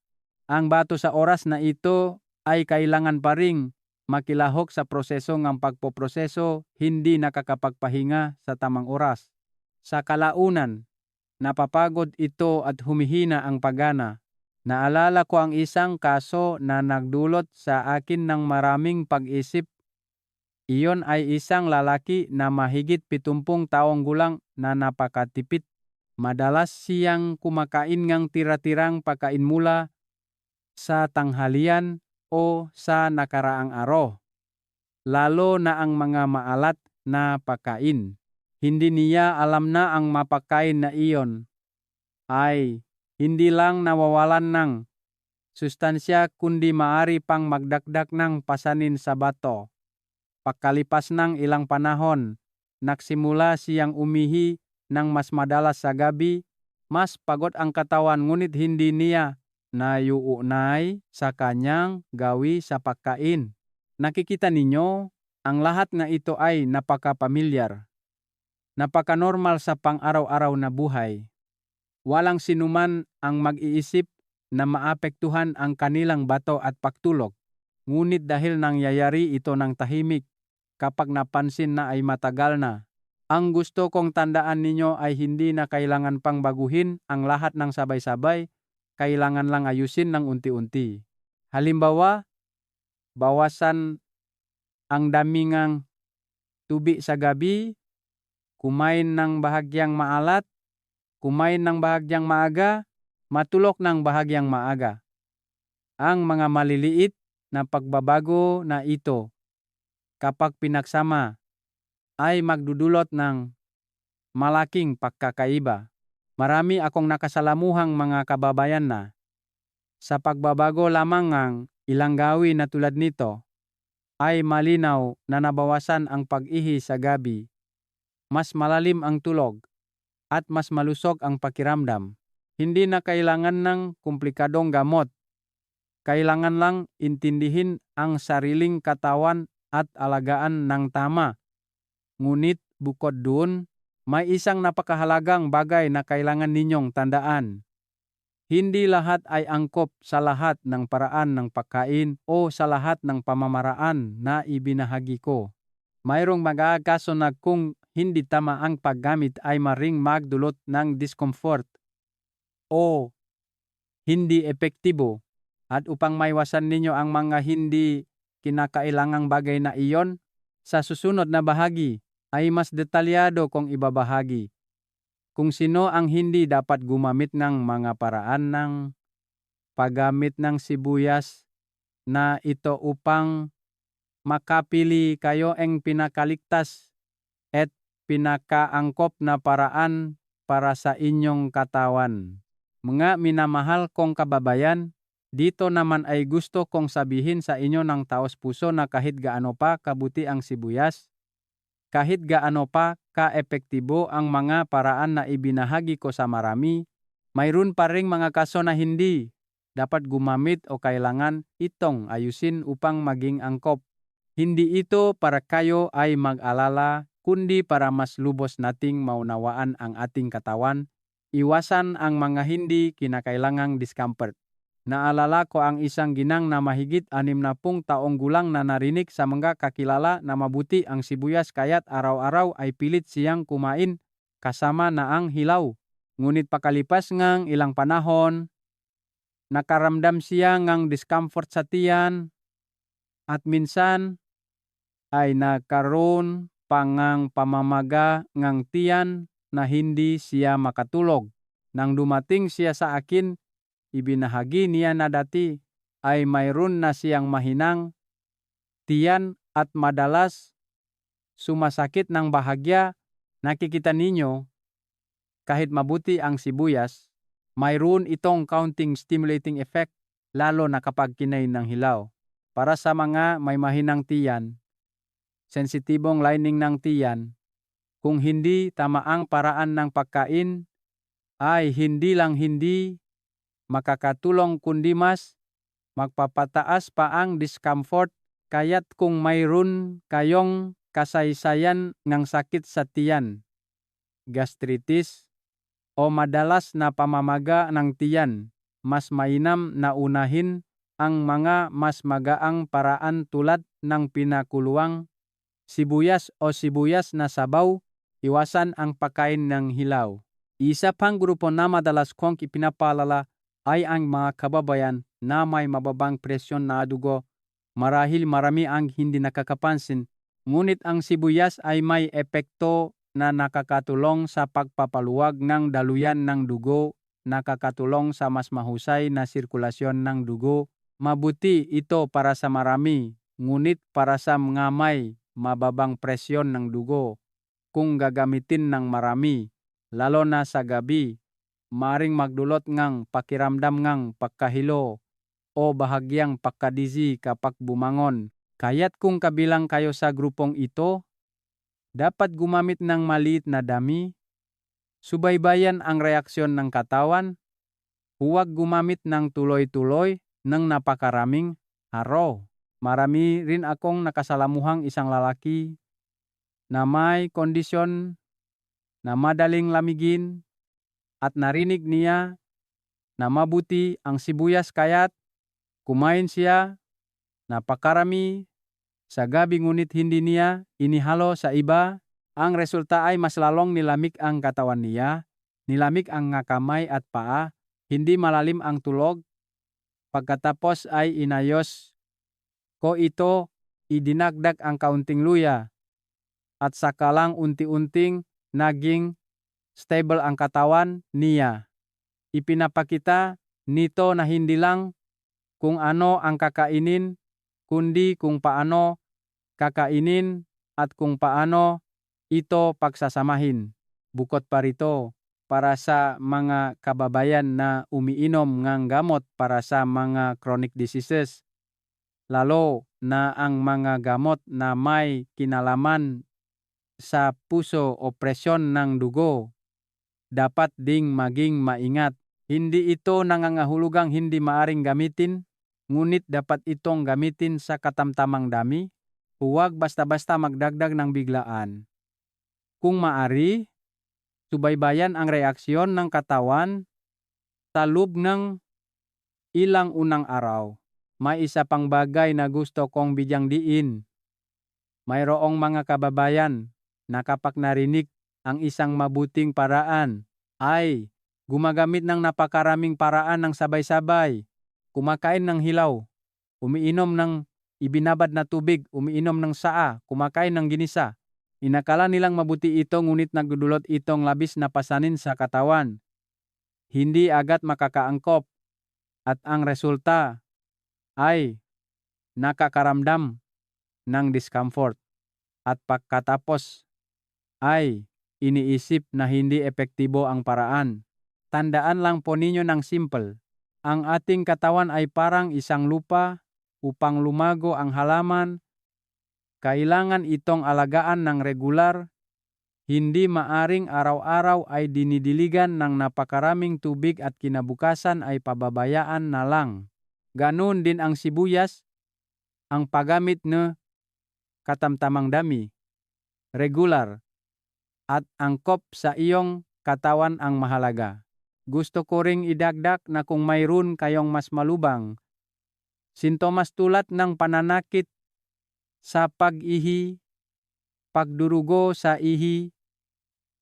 Ang bato sa oras na ito ay kailangan pa ring makilahok sa proseso ng pagpoproseso, hindi nakakapagpahinga sa tamang oras. Sa kalaunan, napapagod ito at humihina ang paggana. Naalala ko ang isang kaso na nagdulot sa akin ng maraming pag-isip. Iyon ay isang lalaki na mahigit 70 taong gulang na napakatipid. Madalas siyang kumakain ng tira-tirang pagkain mula sa tanghalian o sa nakaraang araw, lalo na ang mga maalat na pagkain. Hindi niya alam na ang mapakain na iyon ay hindi lang nawawalan ng sustansya kundi maaari pang magdagdag ng pasanin sa bato. Pagkalipas ng ilang panahon, nagsimula siyang umihi ng mas madalas sa gabi. Mas pagod ang katawan ngunit hindi niya nayuunay sa kanyang gawi sa pagkain. Nakikita ninyo, ang lahat na ito ay napaka-pamilyar. Napaka-normal sa pang-araw-araw na buhay. Walang sinuman ang mag-iisip na maapektuhan ang kanilang bato at pagtulog. Ngunit dahil nangyayari ito ng tahimik, kapag napansin na ay matagal na. Ang gusto kong tandaan ninyo ay hindi na kailangan pang baguhin ang lahat ng sabay-sabay, kailangan lang ayusin ng unti-unti. Halimbawa, bawasan ang dami ng tubig sa gabi, kumain ng bahagyang maalat, kumain ng bahagyang maaga, matulog ng bahagyang maaga. Ang mga maliliit na pagbabago na ito, kapag pinagsama, ay magdudulot ng malaking pagkakaiba. Marami akong nakasalamuhang mga kababayan na sa pagbabago lamang ng ilang gawin na tulad nito ay malinaw na nabawasan ang pag-ihi sa gabi, mas malalim ang tulog, at mas malusog ang pakiramdam. Hindi na kailangan ng komplikadong gamot. Kailangan lang intindihin ang sariling katawan at alagaan ng tama. Ngunit bukod doon, may isang napakahalagang bagay na kailangan ninyong tandaan. Hindi lahat ay angkop sa lahat ng paraan ng pagkain o sa lahat ng pamamaraan na ibinahagi ko. Mayroong mag-aakaso na kung hindi tama ang paggamit ay maring magdulot ng discomfort o hindi epektibo. At upang maiwasan ninyo ang mga hindi kinakailangang bagay na iyon, sa susunod na bahagi ay mas detalyado kong ibabahagi kung sino ang hindi dapat gumamit ng mga paraan ng paggamit ng sibuyas na ito upang makapili kayo ang pinakaligtas at pinakaangkop na paraan para sa inyong katawan. Mga minamahal kong kababayan, dito naman ay gusto kong sabihin sa inyo ng taos puso na kahit gaano pa kabuti ang sibuyas, kahit gaano pa ka-epektibo ang mga paraan na ibinahagi ko sa marami, mayroon pa ring mga kaso na hindi dapat gumamit o kailangan itong ayusin upang maging angkop. Hindi ito para kayo ay mag-alala, kundi para mas lubos nating maunawaan ang ating katawan, iwasan ang mga hindi kinakailangang discomfort. Naalala ko ang isang ginang na mahigit 60 taong gulang na narinig sa mga kakilala na mabuti ang sibuyas kaya't araw-araw ay pilit siyang kumain kasama na ang hilaw. Ngunit pakalipas ngang ilang panahon, nakaramdam siya ngang discomfort sa tiyan at minsan ay nagkaroon pa ngang pamamaga ngang tiyan na hindi siya makatulog. Nang dumating siya sa akin, ibinahagi niya na dati ay mayroon na siyang mahinang tiyan at madalas sumasakit ng bahagya. Nakikita ninyo, kahit mabuti ang sibuyas, mayroon itong counting stimulating effect lalo na kapag kinain ng hilaw. Para sa mga may mahinang tiyan, sensitibong lining ng tiyan, kung hindi tama ang paraan ng pagkain, ay hindi lang hindi makakatulong kundi mas magpapataas pa ang discomfort. Kaya't kung mayroon kayong kasaysayan ng sakit sa tiyan, gastritis, o madalas na pamamaga ng tiyan, mas mainam na unahin ang mga mas magaang paraan tulad ng pinakuluang sibuyas o sibuyas na sabaw. Iwasan ang pagkain ng hilaw. Isa pang grupo na madalas kong ipinapaalala ay ang mga kababayan na may mababang presyon na dugo. Marahil marami ang hindi nakakapansin, ngunit ang sibuyas ay may epekto na nakakatulong sa pagpapaluwag ng daluyan ng dugo, nakakatulong sa mas mahusay na sirkulasyon ng dugo. Mabuti ito para sa marami, ngunit para sa mga may mababang presyon ng dugo, kung gagamitin ng marami, lalo na sa gabi, maring magdulot ngang pakiramdam ngang pagkahilo o bahagyang pagkadizzy kapag bumangon. Kaya't kung kabilang kayo sa grupong ito, dapat gumamit ng maliit na dami. Subaybayan ang reaksyon ng katawan. Huwag gumamit ng tuloy-tuloy ng napakaraming araw. Marami rin akong nakasalamuhang isang lalaki na may kondisyon na madaling lamigin at narinig niya na mabuti ang sibuyas kaya't kumain siya napakarami sa gabi ngunit hindi niya inihalo sa iba. Ang resulta ay mas lalong nilamig ang katawan niya, nilamig ang kamay at paa, hindi malalim ang tulog. Pagkatapos ay inayos ko ito, idinagdag ang kaunting luya at sakalang unti-unting naging stable ang katawan niya. Ipinapakita nito na hindi lang kung ano ang kakainin, kundi kung paano kakainin at kung paano ito pagsasamahin. Bukod pa rito, para sa mga kababayan na umiinom ng gamot para sa mga chronic diseases, lalo na ang mga gamot na may kinalaman sa puso o presyon ng dugo, dapat ding maging maingat. Hindi ito nangangahulugang hindi maaring gamitin, ngunit dapat itong gamitin sa katamtamang dami. Huwag basta-basta magdagdag ng biglaan. Kung maari, subaybayan ang reaksyon ng katawan sa loob ng ilang unang araw. May isa pang bagay na gusto kong bigyang diin. Mayroong mga kababayan na kapag narinig ang isang mabuting paraan ay gumagamit ng napakaraming paraan ng sabay-sabay, kumakain ng hilaw, umiinom ng ibinabad na tubig, umiinom ng saa, kumakain ng ginisa. Inakala nilang mabuti ito ngunit nagdudulot itong labis na pasanin sa katawan. Hindi agad makakaangkop at ang resulta ay nakakaramdam ng discomfort at pagkatapos ay iniisip na hindi epektibo ang paraan. Tandaan lang po ninyo ng simple. Ang ating katawan ay parang isang lupa. Upang lumago ang halaman, kailangan itong alagaan ng regular. Hindi maaring araw-araw ay dinidiligan ng napakaraming tubig at kinabukasan ay pababayaan na lang. Ganun din ang sibuyas, ang paggamit ng katamtamang dami, regular, at angkop sa iyong katawan ang mahalaga. gusto ko ring idagdag na kung mayroon kayong mas malubang sintomas tulad ng pananakit sa pag-ihi, pagdurugo sa ihi,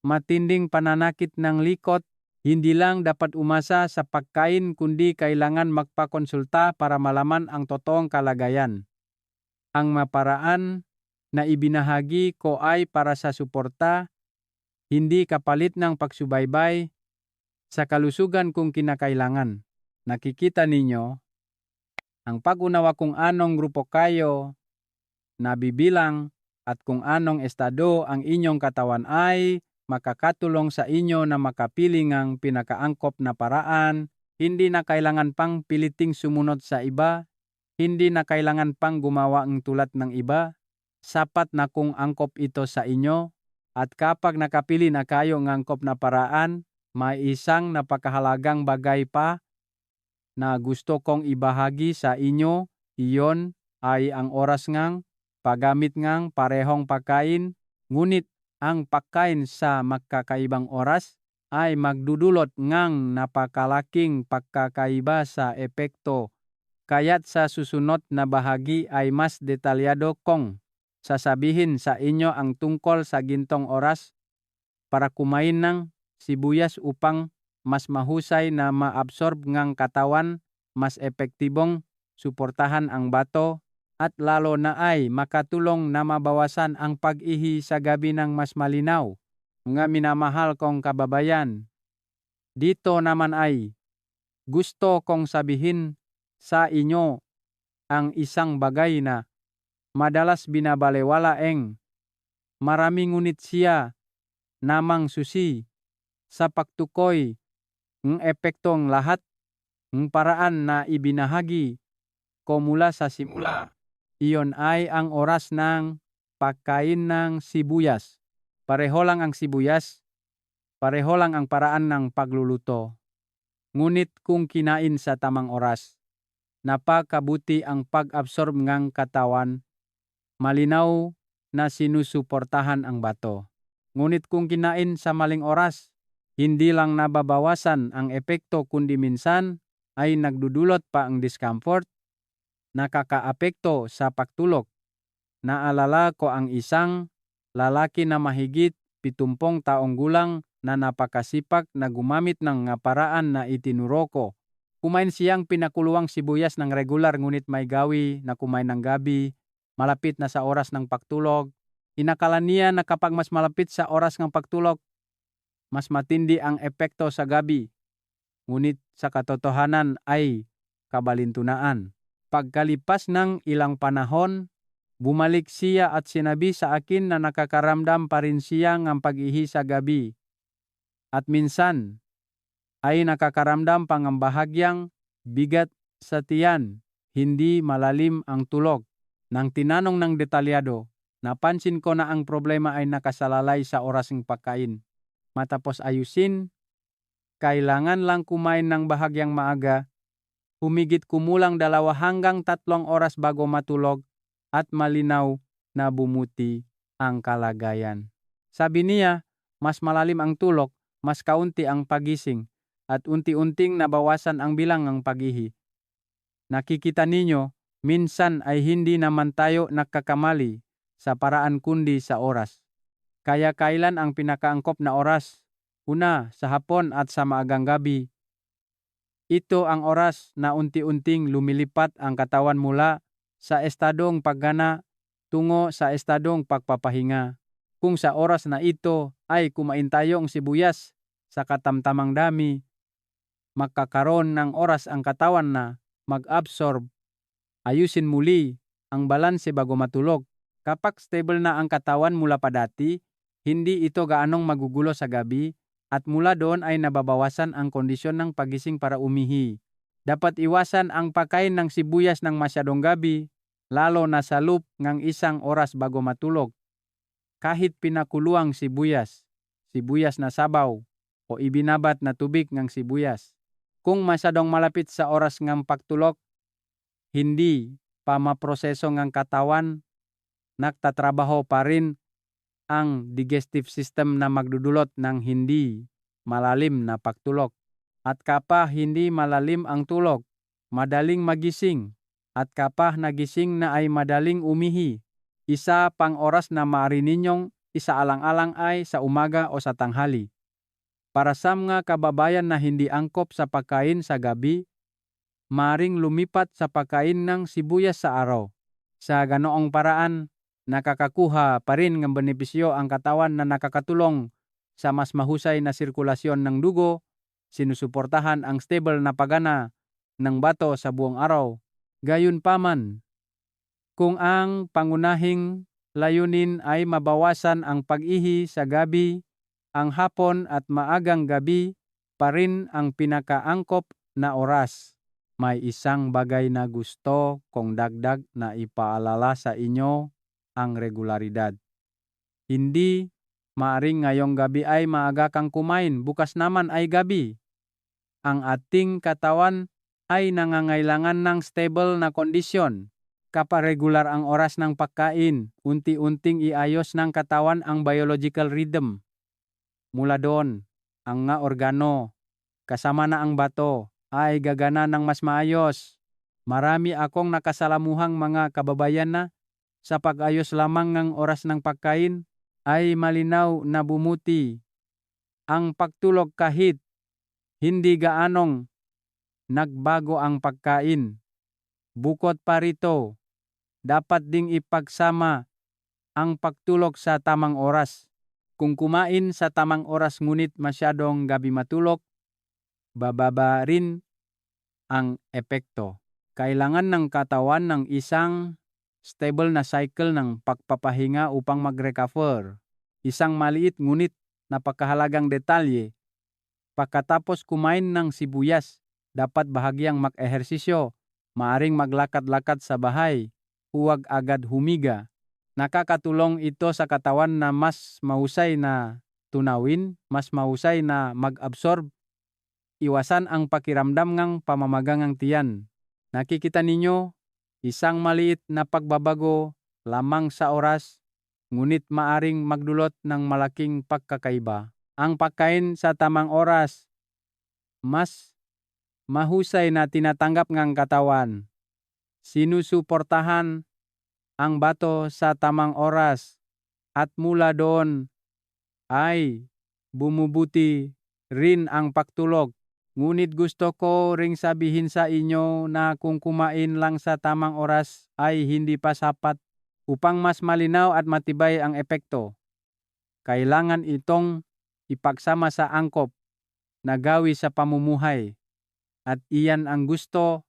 matinding pananakit ng likod, hindi lang dapat umasa sa pagkain kundi kailangan magpakonsulta para malaman ang totoong kalagayan. Ang maparaan na ibinahagi ko ay para sa suporta, hindi kapalit ng pagsubaybay sa kalusugan kung kinakailangan. Nakikita ninyo, ang pag-unawa kung anong grupo kayo nabibilang at kung anong estado ang inyong katawan ay makakatulong sa inyo na makapili ng pinakaangkop na paraan, hindi na kailangan pang piliting sumunod sa iba, hindi na kailangan pang gumawa ng tulad ng iba, sapat na kung angkop ito sa inyo, at kapag nakapili na kayo ng angkop na paraan, may isang napakahalagang bagay pa na gusto kong ibahagi sa inyo, iyon ay ang oras ngang paggamit ngang parehong pagkain, ngunit ang pagkain sa magkakaibang oras ay magdudulot ngang napakalaking pagkakaiba sa epekto. Kaya't sa susunod na bahagi ay mas detalyado kong sasabihin sa inyo ang tungkol sa gintong oras para kumain ng sibuyas upang mas mahusay na maabsorb ngang katawan, mas epektibong suportahan ang bato, at lalo na ay makatulong na mabawasan ang pag-ihi sa gabi ng mas malinaw. Mga minamahal kong kababayan, dito naman ay gusto kong sabihin sa inyo ang isang bagay na madalas binabalewalaeng marami ngunit siya namang susi sa pagtukoy ng epektong lahat ng paraan na ibinahagi ko mula sa simula. Iyon ay ang oras ng pagkain ng sibuyas. Pareho lang ang sibuyas, pareho lang ang paraan ng pagluluto. Ngunit kung kinain sa tamang oras, napakabuti ang pag-absorb ng katawan, malinaw na sinusuportahan ang bato. Ngunit kung kinain sa maling oras, hindi lang nababawasan ang epekto kundi minsan ay nagdudulot pa ang discomfort, nakakaapekto sa pagtulog. Naalala ko ang isang lalaki na mahigit 70 taong gulang na napakasipag na gumamit ng paraan na itinuro ko. Kumain siyang pinakuluang sibuyas ng regular ngunit may gawi na kumain ng gabi, malapit na sa oras ng pagtulog. Inakala niya na kapag mas malapit sa oras ng pagtulog, mas matindi ang epekto sa gabi. Ngunit sa katotohanan ay kabalintunaan. Pagkalipas ng ilang panahon, bumalik siya at sinabi sa akin na nakakaramdam pa rin siya ng pag-ihi sa gabi. At minsan ay nakakaramdam pang ang bahagyang bigat sa tiyan, hindi malalim ang tulog. Nang tinanong ng detalyado, napansin ko na ang problema ay nakasalalay sa oras ng pagkain. Matapos ayusin, kailangan lang kumain ng bahagyang maaga, humigit kumulang 2 hanggang 3 oras bago matulog at malinaw na bumuti ang kalagayan. Sabi niya, mas malalim ang tulog, mas kaunti ang pagising, at unti-unting nabawasan ang bilang ng pag-ihi. Nakikita ninyo, minsan ay hindi naman tayo nagkakamali sa paraan kundi sa oras. Kaya kailan ang pinakaangkop na oras? Una, sa hapon at sa maagang gabi. Ito ang oras na unti-unting lumilipat ang katawan mula sa estadong paggana tungo sa estadong pagpapahinga. Kung sa oras na ito ay kumain tayong sibuyas sa katamtamang dami, magkakaroon ng oras ang katawan na mag-absorb, ayusin muli ang balanse bago matulog. Kapag stable na ang katawan mula pa dati, hindi ito gaanong magugulo sa gabi, at mula doon ay nababawasan ang kondisyon ng pagising para umihi. Dapat iwasan ang pagkain ng sibuyas ng masyadong gabi, lalo na sa loop ng 1 oras bago matulog. Kahit pinakuluang sibuyas, sibuyas na sabaw, o ibinabat na tubig ng sibuyas. Kung masyadong malapit sa oras ng pagtulog, hindi pa maproseso ng katawan, nagtatrabaho pa rin ang digestive system na magdudulot ng hindi malalim na pagtulog. at kapah hindi malalim ang tulog, madaling magising, at kapah nagising na ay madaling umihi. Isa pang oras na maaari ninyong isaalang-alang ay sa umaga o sa tanghali. Para sa mga kababayan na hindi angkop sa pagkain sa gabi, maaring lumipat sa pagkain ng sibuyas sa araw. Sa ganoong paraan, nakakakuha pa rin ng benepisyo ang katawan na nakakatulong sa mas mahusay na sirkulasyon ng dugo, sinusuportahan ang stable na pagana ng bato sa buong araw. Gayunpaman, kung ang pangunahing layunin ay mabawasan ang pag-ihi sa gabi, ang hapon at maagang gabi pa rin ang pinakaangkop na oras. May isang bagay na gusto kong dagdag na ipaalala sa inyo, ang regularidad. Hindi maaring ngayong gabi ay maaga kang kumain, bukas naman ay gabi. Ang ating katawan ay nangangailangan ng stable na kondisyon. Kapag regular ang oras ng pagkain, unti-unting iayos ng katawan ang biological rhythm. Mula doon, ang nga organo, kasama na ang bato, ay gagana ng mas maayos. Marami akong nakasalamuhang mga kababayan na sa pag-ayos lamang ng oras ng pagkain ay malinaw na bumuti ang pagtulog kahit hindi gaanong nagbago ang pagkain. Bukod pa rito, dapat ding ipagsama ang pagtulog sa tamang oras. Kung kumain sa tamang oras ngunit masyadong gabi matulog, bababa rin ang epekto. Kailangan ng katawan ng isang stable na cycle ng pagpapahinga upang mag-recover. Isang maliit ngunit napakahalagang detalye. Pagkatapos kumain ng sibuyas, dapat bahagyang mag-ehersisyo, maaring maglakad-lakad sa bahay, huwag agad humiga. Nakakatulong ito sa katawan na mas mahusay na tunawin, mas mahusay na mag-absorb. Iwasan ang pakiramdam ng pamamagang tiyan. Nakikita ninyo, isang maliit na pagbabago lamang sa oras, ngunit maaring magdulot ng malaking pagkakaiba. Ang pagkain sa tamang oras, mas mahusay na tinatanggap ng katawan. Sinusuportahan ang bato sa tamang oras at mula doon ay bumubuti rin ang pagtulog. Ngunit gusto ko ring sabihin sa inyo na kung kumain lang sa tamang oras ay hindi pa sapat upang mas malinaw at matibay ang epekto. Kailangan itong ipagsama sa angkop na gawi sa pamumuhay. At iyan ang gusto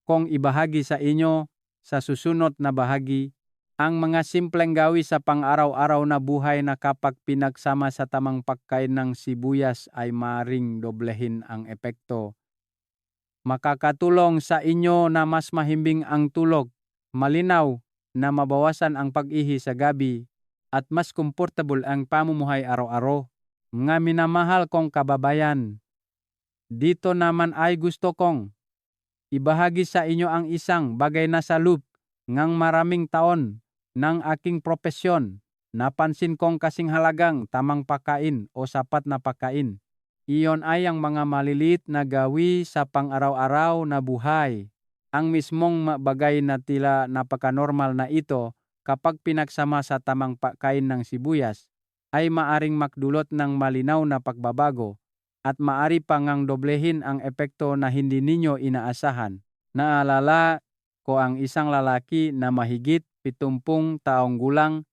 kong ibahagi sa inyo sa susunod na bahagi. Ang mga simpleng gawi sa pang-araw-araw na buhay na kapag pinagsama sa tamang pagkain ng sibuyas ay maring doblehin ang epekto. Makakatulong sa inyo na mas mahimbing ang tulog, malinaw na mabawasan ang pag-ihi sa gabi, at mas komportable ang pamumuhay araw-araw. Mga minamahal kong kababayan, dito naman ay gusto kong ibahagi sa inyo ang isang bagay na sa loob ng maraming taon ng aking propesyon. Napansin kong kasing halagang tamang pagkain o sapat na pagkain. Iyon ay ang mga maliliit na gawi sa pang-araw-araw na buhay. Ang mismong bagay na tila napaka-normal na ito kapag pinagsama sa tamang pagkain ng sibuyas ay maaring magdulot ng malinaw na pagbabago at maari pa ngang doblehin ang epekto na hindi ninyo inaasahan. Naalala ko ang isang lalaki na mahigit 70 taong gulang,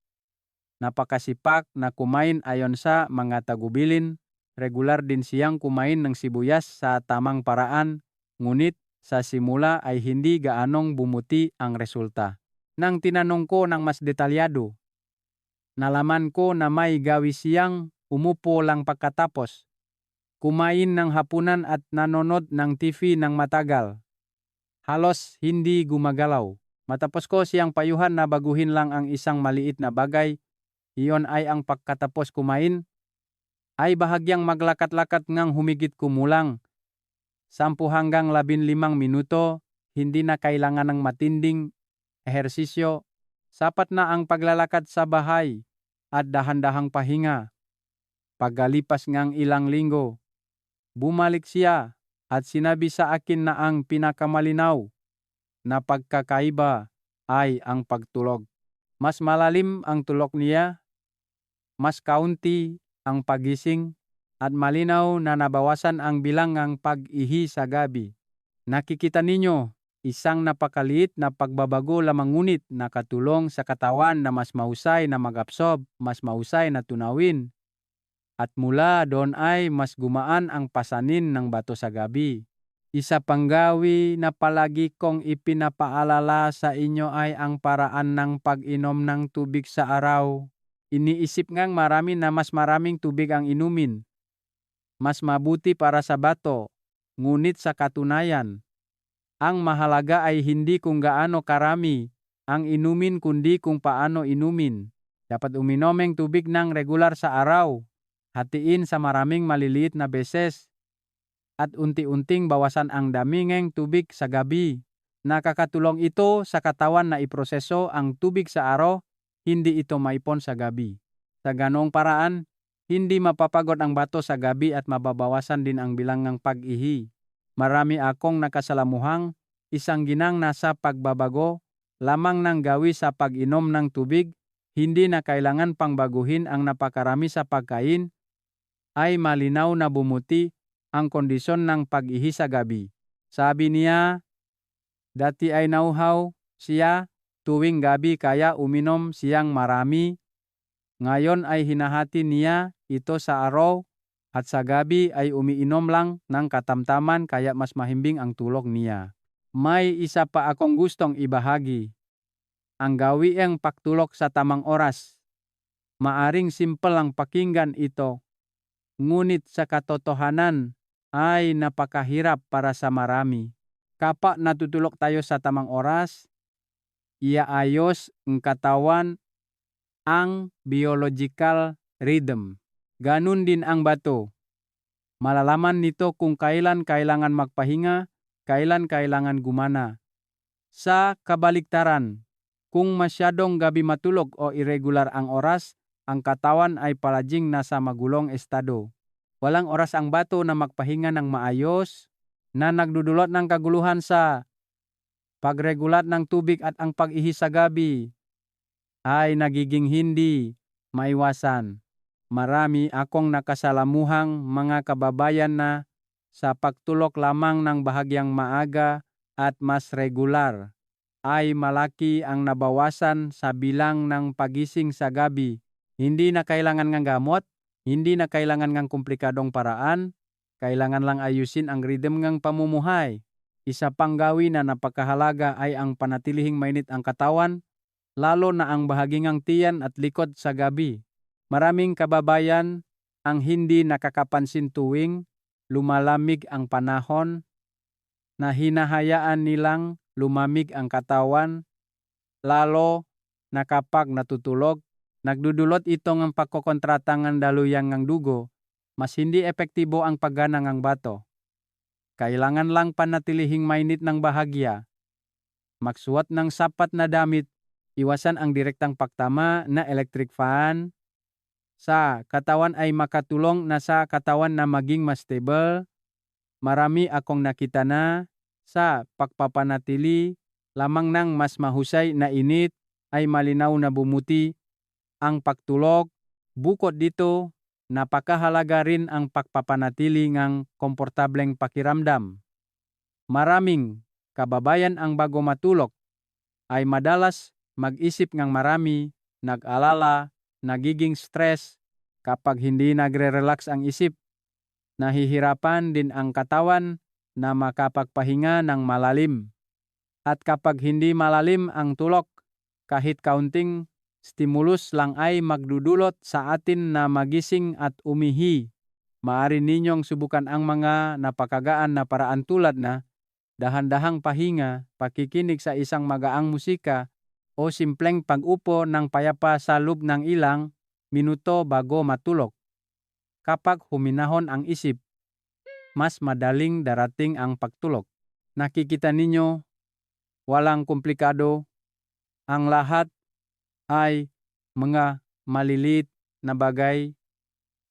napakasipak na kumain ayon sa mga tagubilin. Regular din siyang kumain ng sibuyas sa tamang paraan, ngunit sa simula ay hindi gaanong bumuti ang resulta. Nang tinanong ko ng mas detalyado, nalaman ko na may gawi siyang umupo lang pagkatapos kumain ng hapunan at nanonood ng TV ng matagal. Halos hindi gumagalaw. Matapos ko siyang payuhan na baguhin lang ang isang maliit na bagay, iyon ay ang pagkatapos kumain, ay bahagyang maglakat-lakat ngang humigit kumulang 10 hanggang 15 minuto, hindi na kailangan ng matinding ehersisyo. Sapat na ang paglalakad sa bahay at dahan-dahang pahinga. Pagkalipas ngang ilang linggo, Bumalik siya at sinabi sa akin na ang pinakamalinaw na pagkakaiba ay ang pagtulog. Mas malalim ang tulog niya, mas kaunti ang pagising, at malinaw na nabawasan ang bilang ng pag-ihi sa gabi. Nakikita ninyo, isang napakaliit na pagbabago lamang ngunit nakatulong sa katawan na mas mahusay na mag-absorb, mas mahusay na tunawin. At mula doon ay mas gumaan ang pasanin ng bato sa gabi. Isa pang gawi na palagi kong ipinapaalala sa inyo ay ang paraan ng pag-inom ng tubig sa araw. Iniisip ngang marami na mas maraming tubig ang inumin. Mas mabuti para sa bato, ngunit sa katunayan, ang mahalaga ay hindi kung gaano karami ang inumin kundi kung paano inumin. Dapat uminom ng tubig ng regular sa araw, hatiin sa maraming maliliit na beses, at unti-unting bawasan ang dami ng tubig sa gabi. Nakakatulong ito sa katawan na iproseso ang tubig sa araw, hindi ito maipon sa gabi. Sa ganoong paraan, hindi mapapagod ang bato sa gabi at mababawasan din ang bilang ng pag-ihi. Marami akong nakasalamuhang isang ginang nasa pagbabago lamang ng gawi sa pag-inom ng tubig, hindi na kailangan pang baguhin ang napakarami sa pagkain, ay malinaw na bumuti ang kondisyon ng pag-ihi sa gabi. Sabi niya, dati ay nauhaw siya tuwing gabi kaya uminom siyang marami. Ngayon ay hinahati niya ito sa araw at sa gabi ay umiinom lang ng katamtaman kaya mas mahimbing ang tulog niya. May isa pa akong gustong ibahagi. Ang gawiang pagtulog sa tamang oras. Maaring simple ang pakinggan ito, ngunit sa katotohanan ay napakahirap para sa marami. Kapag natutulog tayo sa tamang oras, iaayos ang katawan ang biological rhythm. Ganun din ang bato. Malalaman nito kung kailan kailangan magpahinga, kailan kailangan gumana. Sa kabaliktaran, kung masyadong gabi matulog o irregular ang oras, ang katawan ay palaging nasa magulong estado. Walang oras ang bato na magpahinga ng maayos, na nagdudulot ng kaguluhan sa pagregulat ng tubig at ang pag-ihi sa gabi ay nagiging hindi maiwasan. Marami akong nakasalamuhang mga kababayan na sa pagtulog lamang ng bahagyang maaga at mas regular ay malaki ang nabawasan sa bilang ng pagising sa gabi. Hindi na kailangan ng gamot, hindi na kailangan ng komplikadong paraan, kailangan lang ayusin ang rhythm ng pamumuhay. Isa pang gawin na napakahalaga ay ang panatilihing mainit ang katawan, lalo na ang bahagingang tiyan at likod sa gabi. Maraming kababayan ang hindi nakakapansin tuwing lumalamig ang panahon na hinahayaan nilang lumamig ang katawan, lalo na kapag natutulog. Nagdudulot ito ng pagkokontrata ng daluyang ng dugo, mas hindi epektibo ang paggana ng bato. Kailangan lang panatilihing mainit ng bahagya. Magsuot ng sapat na damit, iwasan ang direktang pagtama na electric fan sa katawan ay makatulong na sa katawan na maging mas stable. Marami akong nakita na sa pagpapanatili lamang ng mas mahusay na init ay malinaw na bumuti ang pagtulog. Bukod dito, napakahalaga rin ang pagpapanatili ng komportableng pakiramdam. Maraming kababayan ang bago matulog ay madalas mag-isip ng marami, nag-alala, nagiging stress. Kapag hindi nagre-relax ang isip, nahihirapan din ang katawan na makapagpahinga ng malalim. At kapag hindi malalim ang tulog, kahit kaunting stimulus lang ay magdudulot sa atin na magising at umihi. Maaari ninyong subukan ang mga napakagaan na paraan tulad na dahan-dahang pahinga, pakikinig sa isang magaang musika, o simpleng pag-upo ng payapa sa loob ng ilang minuto bago matulog. Kapag huminahon ang isip, mas madaling darating ang pagtulog. Nakikita ninyo, walang komplikado. Ang lahat ay mga maliliit na bagay,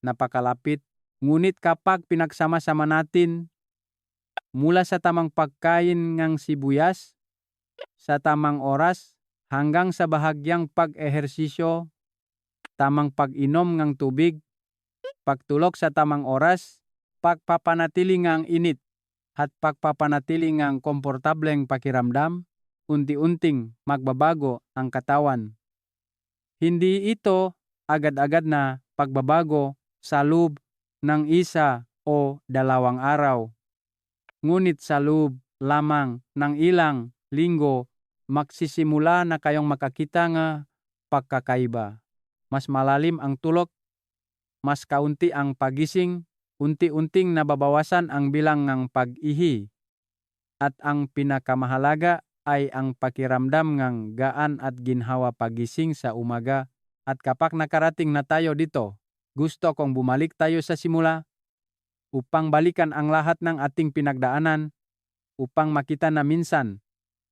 napakalapit Ngunit kapag pinagsama-sama natin mula sa tamang pagkain ng sibuyas, sa tamang oras, hanggang sa bahagyang pag-ehersisyo, tamang pag-inom ng tubig, pagtulog sa tamang oras, pagpapanatili ng init, at pagpapanatili ng komportableng pakiramdam, unti-unting magbabago ang katawan. Hindi ito agad-agad na pagbabago sa loob ng 1 o 2 araw. Ngunit sa loob lamang ng ilang linggo, magsisimula na kayong makakita nga pagkakaiba. Mas malalim ang tulog, mas kaunti ang pagising, unti-unting nababawasan ang bilang ng pag-ihi. At ang pinakamahalaga ay ang pakiramdam ng gaan at ginhawa pagising sa umaga. At kapag nakarating na tayo dito, gusto kong bumalik tayo sa simula upang balikan ang lahat ng ating pinagdaanan, upang makita na minsan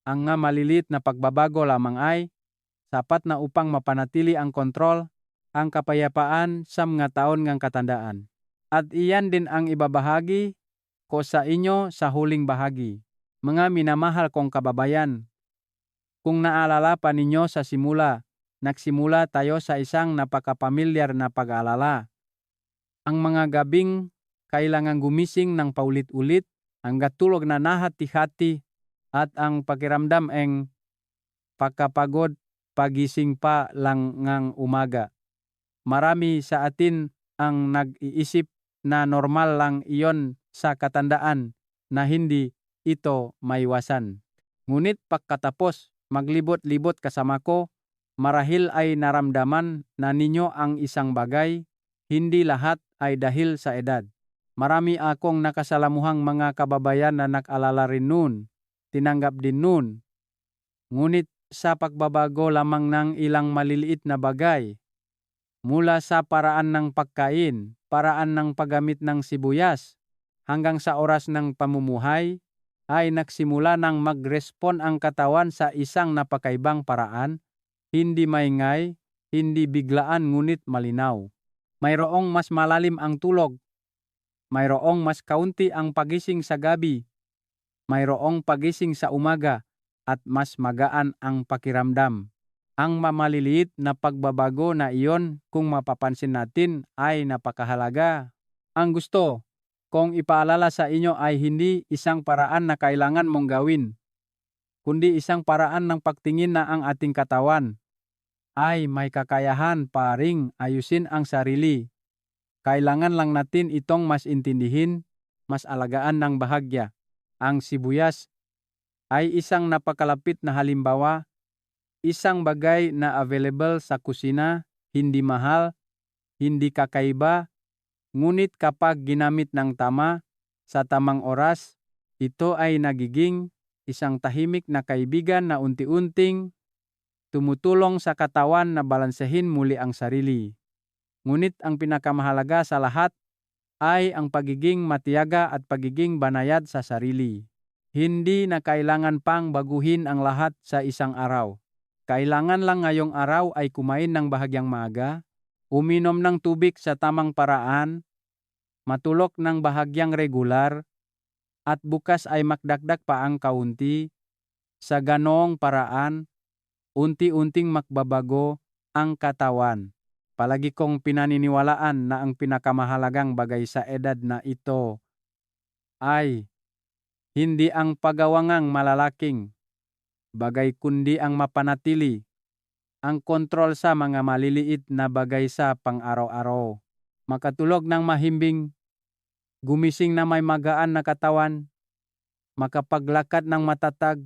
ang nga maliliit na pagbabago lamang ay sapat na upang mapanatili ang kontrol, ang kapayapaan sa mga taon ng katandaan. At iyan din ang ibabahagi ko sa inyo sa huling bahagi. Mga minamahal kong kababayan, kung naalala pa ninyo sa simula, nagsimula tayo sa isang napakapamilyar na pag-aalala. Ang mga gabing kailangan gumising ng paulit-ulit, ang gatulog na nahati-hati, at ang pakiramdam ang pagkapagod pagising pa lang ng umaga. Marami sa atin ang nag-iisip na normal lang iyon sa katandaan na hindi ito maiwasan. Ngunit pagkatapos maglibot-libot kasama ko, marahil ay naramdaman na ninyo ang isang bagay, hindi lahat ay dahil sa edad. Marami akong nakasalamuhang mga kababayan na nag-alala rin noon, tinanggap din noon. Ngunit sa pagbabago lamang ng ilang maliliit na bagay, mula sa paraan ng pagkain, paraan ng paggamit ng sibuyas, hanggang sa oras ng pamumuhay, ay nagsimula nang mag-respond ang katawan sa isang napakaibang paraan, hindi maingay, hindi biglaan ngunit malinaw. Mayroong mas malalim ang tulog, mayroong mas kaunti ang pagising sa gabi, mayroong pagising sa umaga, at mas magaan ang pakiramdam. Ang mamaliliit na pagbabago na iyon, kung mapapansin natin, ay napakahalaga. Ang gusto kong ipaalala sa inyo ay hindi isang paraan na kailangan mong gawin, kundi isang paraan ng pagtingin na ang ating katawan ay may kakayahan pa ring ayusin ang sarili. Kailangan lang natin itong mas intindihin, mas alagaan ng bahagya. Ang sibuyas ay isang napakalapit na halimbawa, isang bagay na available sa kusina, hindi mahal, hindi kakaiba, ngunit kapag ginamit ng tama, sa tamang oras, ito ay nagiging isang tahimik na kaibigan na unti-unting tumutulong sa katawan na balansehin muli ang sarili. Ngunit ang pinakamahalaga sa lahat ay ang pagiging matiyaga at pagiging banayad sa sarili. Hindi na kailangan pang baguhin ang lahat sa isang araw. Kailangan lang ngayong araw ay kumain ng bahagyang maaga, uminom ng tubig sa tamang paraan, matulog ng bahagyang regular, at bukas ay magdagdag pa ang kaunti. Sa ganoong paraan, unti-unting magbabago ang katawan. Palagi kong pinaniniwalaan na ang pinakamahalagang bagay sa edad na ito ay hindi ang pagawangang malalaking bagay kundi ang mapanatili ang kontrol sa mga maliliit na bagay sa pang-araw-araw. Makatulog ng mahimbing, gumising na may magaan na katawan, makapaglakad ng matatag,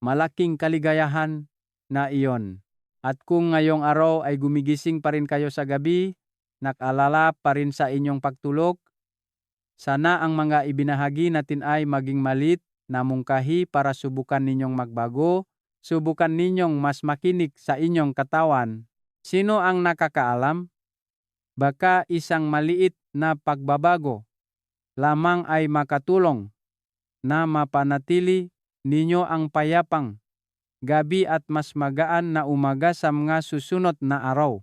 malaking kaligayahan na iyon. At kung ngayong araw ay gumigising pa rin kayo sa gabi, nag-alala pa rin sa inyong pagtulog, sana ang mga ibinahagi natin ay maging malit na mungkahi para subukan ninyong magbago, subukan ninyong mas makinig sa inyong katawan. Sino ang nakakaalam? Baka isang maliit na pagbabago lamang ay makatulong na mapanatili ninyo ang payapang gabi at mas magaan na umaga sa mga susunod na araw.